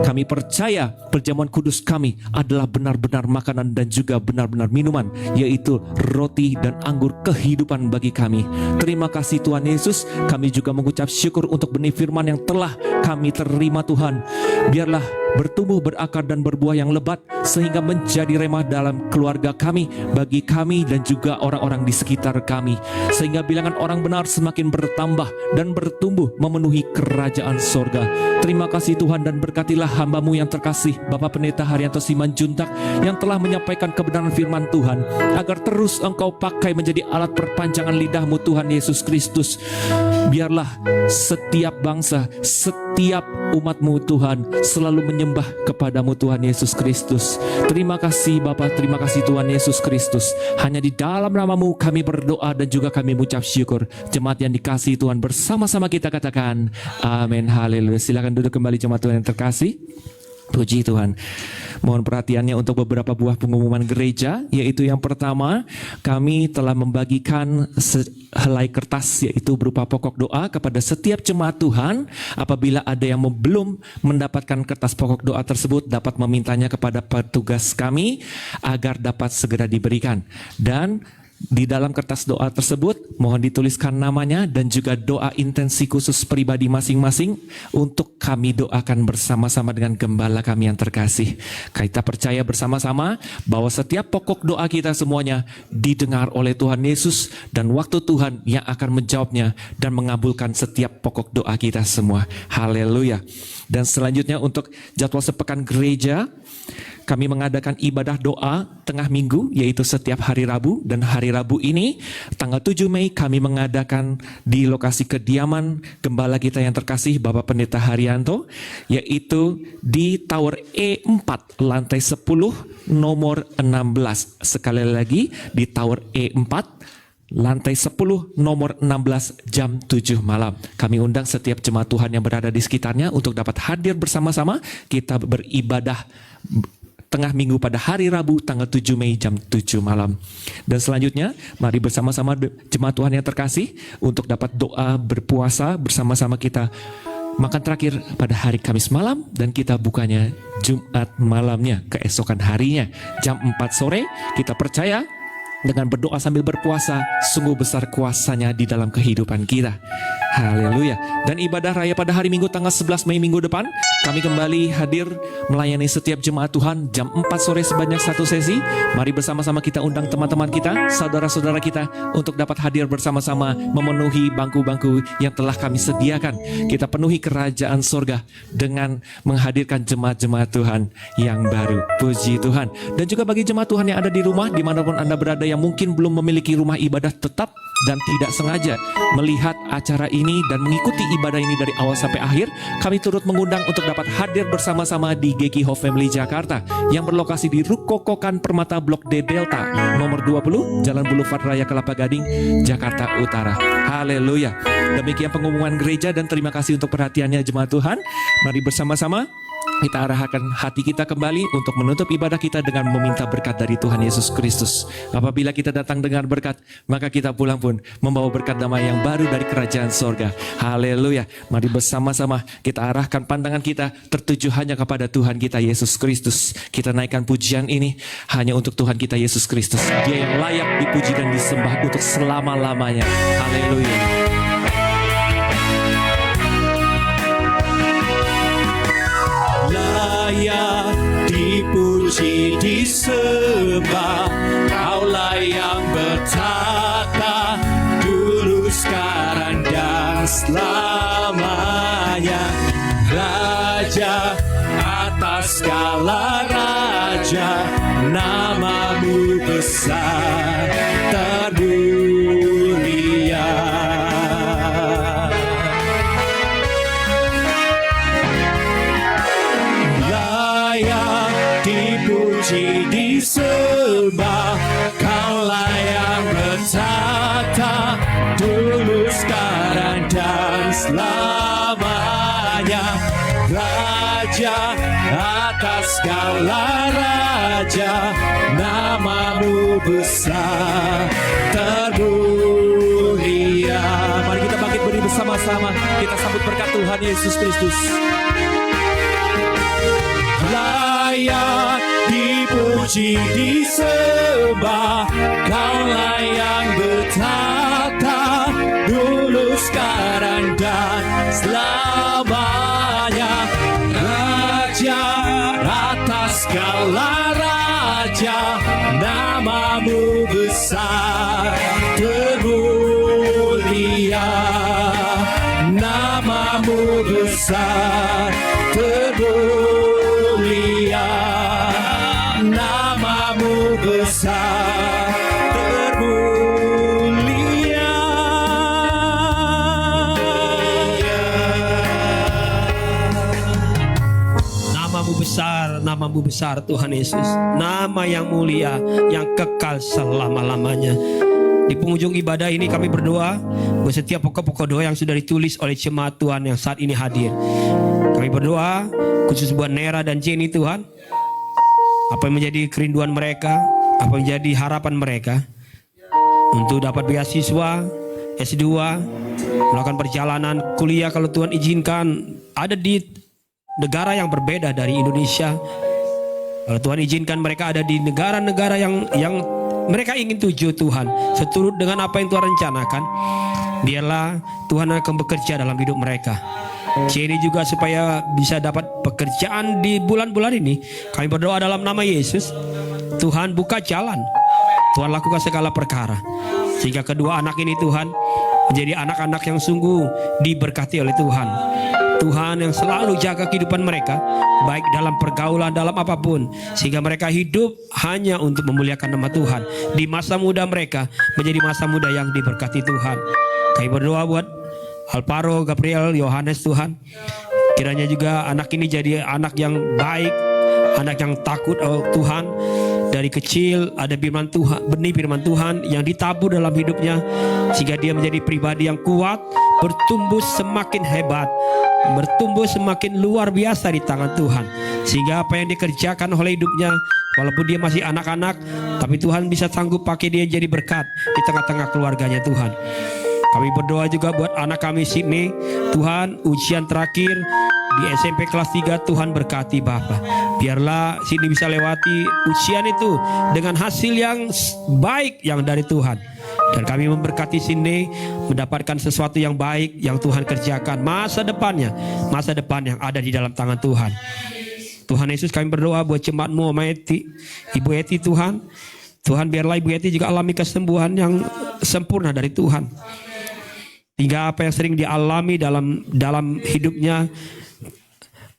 Kami percaya perjamuan kudus kami adalah benar-benar makanan dan juga benar-benar minuman, yaitu roti dan anggur kehidupan bagi kami. Terima kasih Tuhan Yesus. Kami juga mengucap syukur untuk benih firman yang telah kami terima Tuhan. Biarlah bertumbuh, berakar dan berbuah yang lebat sehingga menjadi remah dalam keluarga kami, bagi kami dan juga orang-orang di sekitar kami, sehingga bilangan orang benar semakin bertambah dan bertumbuh memenuhi kerajaan sorga. Terima kasih Tuhan, dan berkatilah hamba-Mu yang terkasih Bapak Pendeta Haryanto Simanjuntak yang telah menyampaikan kebenaran firman Tuhan, agar terus Engkau pakai menjadi alat perpanjangan lidah-Mu Tuhan Yesus Kristus. Biarlah setiap bangsa, setiap umat-Mu Tuhan selalu menyembah kepadamu Tuhan Yesus Kristus. Terima kasih Bapa, terima kasih Tuhan Yesus Kristus. Hanya di dalam nama-Mu kami berdoa dan juga kami mengucap syukur. Jemaat yang dikasihi Tuhan, bersama-sama kita katakan amin, haleluya. Silakan duduk kembali jemaat Tuhan yang terkasih. Puji Tuhan. Mohon perhatiannya untuk beberapa buah pengumuman gereja, yaitu yang pertama, kami telah membagikan sehelai kertas, yaitu berupa pokok doa kepada setiap jemaat Tuhan. Apabila ada yang belum mendapatkan kertas pokok doa tersebut, dapat memintanya kepada petugas kami agar dapat segera diberikan. Dan di dalam kertas doa tersebut mohon dituliskan namanya dan juga doa intensi khusus pribadi masing-masing untuk kami doakan bersama-sama dengan gembala kami yang terkasih. Kita percaya bersama-sama bahwa setiap pokok doa kita semuanya didengar oleh Tuhan Yesus, dan waktu Tuhan yang akan menjawabnya dan mengabulkan setiap pokok doa kita semua. Haleluya. Dan selanjutnya untuk jadwal sepekan gereja, kami mengadakan ibadah doa tengah minggu, yaitu setiap hari Rabu. Dan hari Rabu ini tanggal 7 Mei kami mengadakan di lokasi kediaman gembala kita yang terkasih Bapak Pendeta Haryanto, yaitu di Tower E4 lantai 10 nomor 16. Sekali lagi di Tower E4 lantai 10 nomor 16 jam 7 malam. Kami undang setiap jemaat Tuhan yang berada di sekitarnya untuk dapat hadir bersama-sama kita beribadah tengah minggu pada hari Rabu tanggal 7 Mei jam 7 malam. Dan selanjutnya mari bersama-sama jemaat Tuhan yang terkasih untuk dapat doa berpuasa bersama-sama kita makan terakhir pada hari Kamis malam, dan kita bukanya Jumat malamnya, keesokan harinya jam 4 sore. Kita percaya dengan berdoa sambil berpuasa, sungguh besar kuasanya di dalam kehidupan kita. Haleluya. Dan ibadah raya pada hari Minggu tanggal 11 Mei minggu depan, kami kembali hadir melayani setiap jemaat Tuhan jam 4 sore sebanyak 1 sesi. Mari bersama-sama kita undang teman-teman kita, saudara-saudara kita untuk dapat hadir bersama-sama memenuhi bangku-bangku yang telah kami sediakan. Kita penuhi kerajaan sorga dengan menghadirkan jemaat-jemaat Tuhan yang baru. Puji Tuhan. Dan juga bagi jemaat Tuhan yang ada di rumah, dimanapun Anda berada yang mungkin belum memiliki rumah ibadah tetap dan tidak sengaja melihat acara ini dan mengikuti ibadah ini dari awal sampai akhir, kami turut mengundang untuk dapat hadir bersama-sama di GK Hope Family Jakarta yang berlokasi di Rukokokan Permata Blok D Delta nomor 20 Jalan Boulevard Raya Kelapa Gading, Jakarta Utara. Haleluya. Demikian pengumuman gereja dan terima kasih untuk perhatiannya jemaat Tuhan. Mari bersama-sama kita arahkan hati kita kembali untuk menutup ibadah kita dengan meminta berkat dari Tuhan Yesus Kristus. Apabila kita datang dengan berkat, maka kita pulang pun membawa berkat damai yang baru dari kerajaan sorga. Haleluya. Mari bersama-sama kita arahkan pandangan kita tertuju hanya kepada Tuhan kita Yesus Kristus. Kita naikkan pujian ini hanya untuk Tuhan kita Yesus Kristus. Dia yang layak dipuji dan disembah untuk selama-lamanya. Haleluya. Layak dipuji disembah, Kaulah yang bertata dulu sekarang dan selamanya. Raja atas segala raja, namamu besar termulia. Dipuji disembah, Kaulah yang bertata dulu sekarang dan selamanya. Raja atas segala raja, namamu besar termulia. Mari kita bangkit berdiri bersama-sama, kita sambut berkat Tuhan Yesus Kristus. Layak dipuji disembah, Kaulah yang bertata dulu sekarang dan selamanya. Raja atas segala raja, namamu besar termulia. Namamu besar termulia, namamu besar termulia. Namamu besar Tuhan Yesus. Nama yang mulia, yang kekal selama-lamanya. Di penghujung ibadah ini kami berdoa buat setiap pokok-pokok doa yang sudah ditulis oleh jemaat Tuhan yang saat ini hadir. Kami berdoa khusus buat Nera dan Jenny Tuhan. Apa yang menjadi kerinduan mereka, apa yang menjadi harapan mereka untuk dapat beasiswa S2, melakukan perjalanan kuliah kalau Tuhan izinkan ada di negara yang berbeda dari Indonesia. Kalau Tuhan izinkan mereka ada di negara-negara yang mereka ingin tuju Tuhan, seturut dengan apa yang Tuhan rencanakan. Biarlah Tuhan akan bekerja dalam hidup mereka. Jenny juga supaya bisa dapat pekerjaan di bulan-bulan ini. Kami berdoa dalam nama Yesus, Tuhan buka jalan, Tuhan lakukan segala perkara, sehingga kedua anak ini Tuhan menjadi anak-anak yang sungguh diberkati oleh Tuhan. Tuhan yang selalu jaga kehidupan mereka, baik dalam pergaulan, dalam apapun, sehingga mereka hidup hanya untuk memuliakan nama Tuhan. Di masa muda mereka menjadi masa muda yang diberkati Tuhan. Kami berdoa buat Alvaro, Gabriel, Yohanes Tuhan. Kiranya juga anak ini jadi anak yang baik, anak yang takut Tuhan. Dari kecil ada firman Tuhan, benih firman Tuhan yang ditabur dalam hidupnya, sehingga dia menjadi pribadi yang kuat, bertumbuh semakin hebat, bertumbuh semakin luar biasa di tangan Tuhan. Sehingga apa yang dikerjakan oleh hidupnya, walaupun dia masih anak-anak, tapi Tuhan bisa sanggup pakai dia jadi berkat di tengah-tengah keluarganya Tuhan. Kami berdoa juga buat anak kami Sydney, Tuhan ujian terakhir di SMP kelas 3, Tuhan berkati Bapa. Biarlah Sydney bisa lewati ujian itu dengan hasil yang baik yang dari Tuhan. Dan kami memberkati Cindy mendapatkan sesuatu yang baik yang Tuhan kerjakan. Masa depan yang ada di dalam tangan Tuhan. Tuhan Yesus, kami berdoa buat jemaat-Mu, Mama Eti, Ibu Eti Tuhan. Tuhan, biarlah Ibu Eti juga alami kesembuhan yang sempurna dari Tuhan. Hingga apa yang sering dialami dalam hidupnya,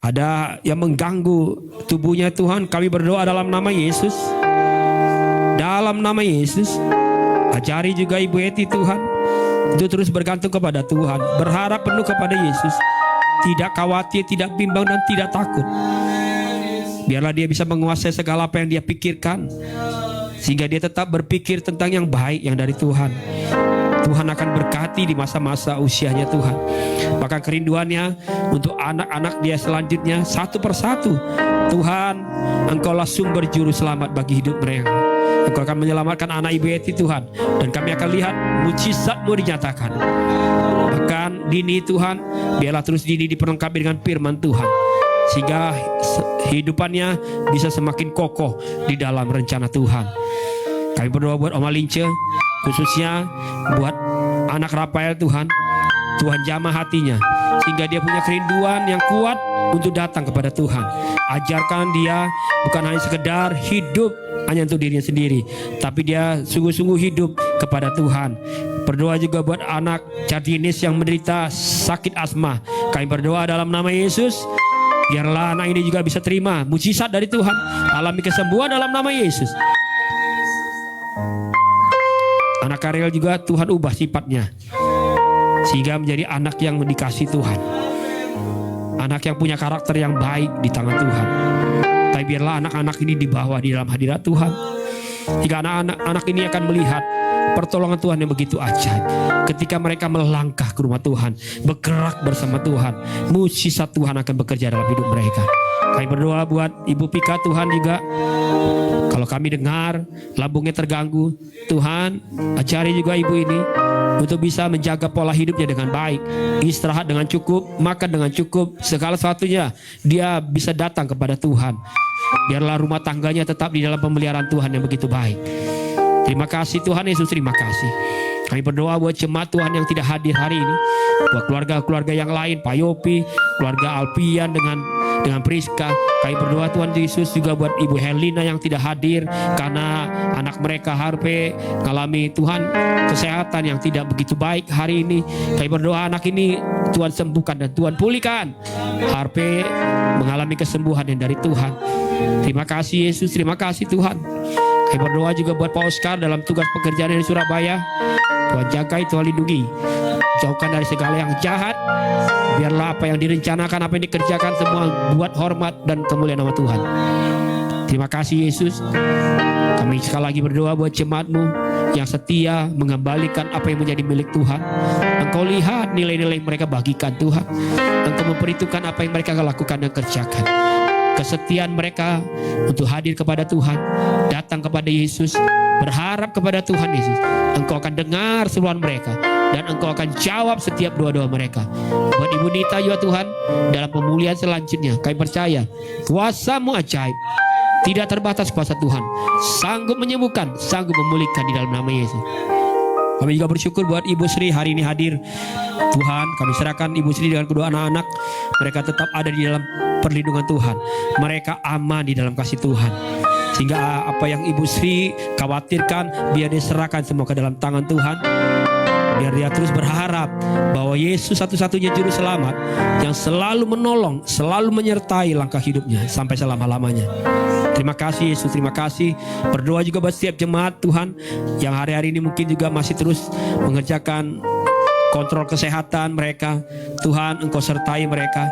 ada yang mengganggu tubuhnya Tuhan, kami berdoa dalam nama Yesus. Dalam nama Yesus, ajari juga Ibu Eti Tuhan untuk terus bergantung kepada Tuhan, berharap penuh kepada Yesus, tidak khawatir, tidak bimbang, dan tidak takut. Biarlah dia bisa menguasai segala apa yang dia pikirkan, sehingga dia tetap berpikir tentang yang baik yang dari Tuhan. Tuhan akan berkati di masa-masa usianya Tuhan. Bahkan kerinduannya untuk anak-anak dia selanjutnya satu persatu. Tuhan, Engkaulah sumber juru selamat bagi hidup mereka. Engkau akan menyelamatkan anak Ibu Eti Tuhan. Dan kami akan lihat mujizat-Mu dinyatakan. Bahkan Dini Tuhan, biarlah terus Dini diperlengkapi dengan firman Tuhan, sehingga hidupannya bisa semakin kokoh di dalam rencana Tuhan. Kami berdoa buat Oma Lince, khususnya buat anak Rafael Tuhan. Tuhan jamah hatinya, sehingga dia punya kerinduan yang kuat untuk datang kepada Tuhan. Ajarkan dia bukan hanya sekedar hidup hanya untuk dirinya sendiri, tapi dia sungguh-sungguh hidup kepada Tuhan. Berdoa juga buat anak Chardinis yang menderita sakit asma. Kami berdoa dalam nama Yesus, biarlah anak ini juga bisa terima mujizat dari Tuhan, alami kesembuhan dalam nama Yesus. Anak Karel juga Tuhan ubah sifatnya, sehingga menjadi anak yang dikasih Tuhan, anak yang punya karakter yang baik di tangan Tuhan. Tapi biarlah anak-anak ini dibawa di dalam hadirat Tuhan, hingga anak-anak ini akan melihat pertolongan Tuhan yang begitu ajaib. Ketika mereka melangkah ke rumah Tuhan, bergerak bersama Tuhan, mujizat Tuhan akan bekerja dalam hidup mereka. Kami berdoa buat Ibu Pika Tuhan juga. Kalau kami dengar lambungnya terganggu, Tuhan ajari juga ibu ini untuk bisa menjaga pola hidupnya dengan baik, istirahat dengan cukup, makan dengan cukup, segala sesuatunya dia bisa datang kepada Tuhan. Biarlah rumah tangganya tetap di dalam pemeliharaan Tuhan yang begitu baik. Terima kasih Tuhan Yesus, terima kasih. Kami berdoa buat jemaat Tuhan yang tidak hadir hari ini, buat keluarga-keluarga yang lain, Pak Yopi, keluarga Alpian dengan Priska. Kami berdoa Tuhan Yesus juga buat Ibu Helena yang tidak hadir karena anak mereka Harpe mengalami Tuhan kesehatan yang tidak begitu baik hari ini. Kami berdoa anak ini Tuhan sembuhkan dan Tuhan pulihkan. Harpe mengalami kesembuhan yang dari Tuhan. Terima kasih Yesus, terima kasih Tuhan. Kami berdoa juga buat Pak Oscar dalam tugas pekerjaan di Surabaya. Tuhan jagai, Tuhan lindungi, jauhkan dari segala yang jahat. Biarlah apa yang direncanakan, apa yang dikerjakan semua buat hormat dan kemuliaan nama Tuhan. Terima kasih Yesus. Kami sekali lagi berdoa buat jemaat-Mu yang setia mengembalikan apa yang menjadi milik Tuhan. Engkau lihat nilai-nilai yang mereka bagikan Tuhan. Engkau memperhitungkan apa yang mereka lakukan dan kerjakan. Kesetiaan mereka untuk hadir kepada Tuhan, datang kepada Yesus, berharap kepada Tuhan Yesus. Engkau akan dengar seruan mereka dan Engkau akan jawab setiap doa-doa mereka. Buat Ibu Nita juga Tuhan, dalam pemulihan selanjutnya kami percaya kuasa-Mu ajaib, tidak terbatas kuasa Tuhan, sanggup menyembuhkan, sanggup memulihkan di dalam nama Yesus. Kami juga bersyukur buat Ibu Sri hari ini hadir. Tuhan, kami serahkan Ibu Sri dengan kedua anak-anak. Mereka tetap ada di dalam perlindungan Tuhan. Mereka aman di dalam kasih Tuhan. Sehingga apa yang Ibu Sri khawatirkan, biar dia serahkan semua ke dalam tangan Tuhan. Biar dia terus berharap bahwa Yesus satu-satunya juru selamat yang selalu menolong, selalu menyertai langkah hidupnya sampai selama-lamanya. Terima kasih Yesus, terima kasih. Berdoa juga buat setiap jemaat Tuhan yang hari-hari ini mungkin juga masih terus mengerjakan kontrol kesehatan mereka. Tuhan, Engkau sertai mereka,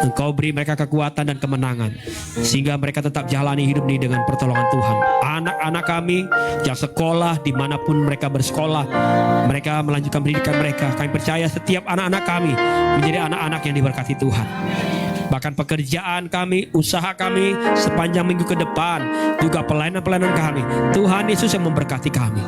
Engkau beri mereka kekuatan dan kemenangan, sehingga mereka tetap jalani hidup ini dengan pertolongan Tuhan. Anak-anak kami yang sekolah, dimanapun mereka bersekolah, mereka melanjutkan pendidikan mereka. Kami percaya setiap anak-anak kami menjadi anak-anak yang diberkati Tuhan. Bahkan pekerjaan kami, usaha kami sepanjang minggu ke depan, juga pelayanan-pelayanan kami, Tuhan Yesus yang memberkati kami.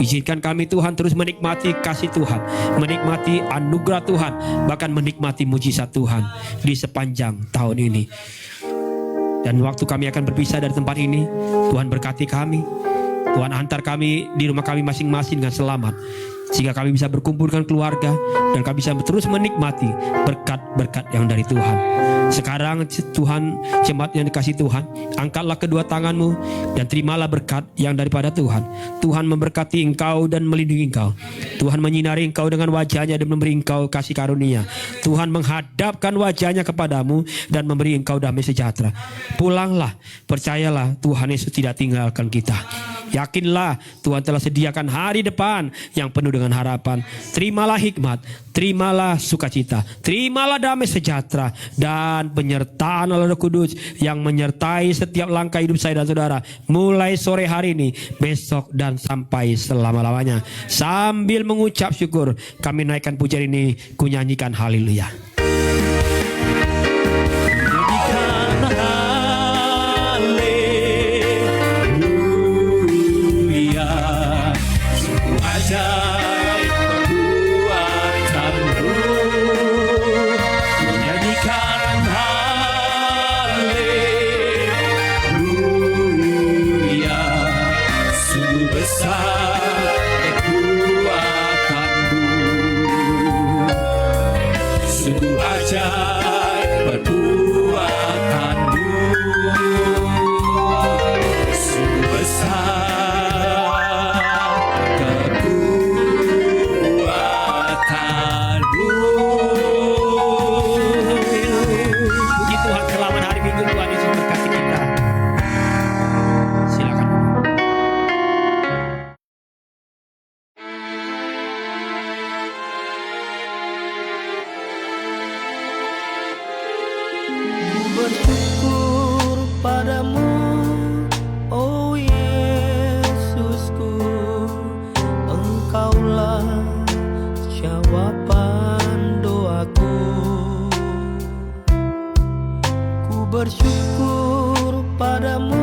Izinkan kami Tuhan terus menikmati kasih Tuhan, menikmati anugerah Tuhan, bahkan menikmati mujizat Tuhan di sepanjang tahun ini. Dan waktu kami akan berpisah dari tempat ini, Tuhan berkati kami. Tuhan antar kami di rumah kami masing-masing dengan selamat, sehingga kami bisa berkumpul dengan keluarga dan kami bisa terus menikmati berkat-berkat yang dari Tuhan. Sekarang Tuhan, jemaat yang dikasih Tuhan, angkatlah kedua tanganmu dan terimalah berkat yang daripada Tuhan. Tuhan memberkati engkau dan melindungi engkau. Tuhan menyinari engkau dengan wajahnya dan memberi engkau kasih karunia. Tuhan menghadapkan wajahnya kepadamu dan memberi engkau damai sejahtera. Pulanglah, percayalah Tuhan Yesus tidak tinggalkan kita. Yakinlah Tuhan telah sediakan hari depan yang penuh dengan harapan. Terimalah hikmat, terimalah sukacita, terimalah damai sejahtera dan penyertaan Allah Roh Kudus yang menyertai setiap langkah hidup saya dan saudara mulai sore hari ini, besok dan sampai selama-lamanya. Sambil mengucap syukur, kami naikkan pujian ini, kunyanyikan haleluya. Bersyukur padamu, oh Yesusku, Engkaulah jawaban doaku. Ku bersyukur padamu,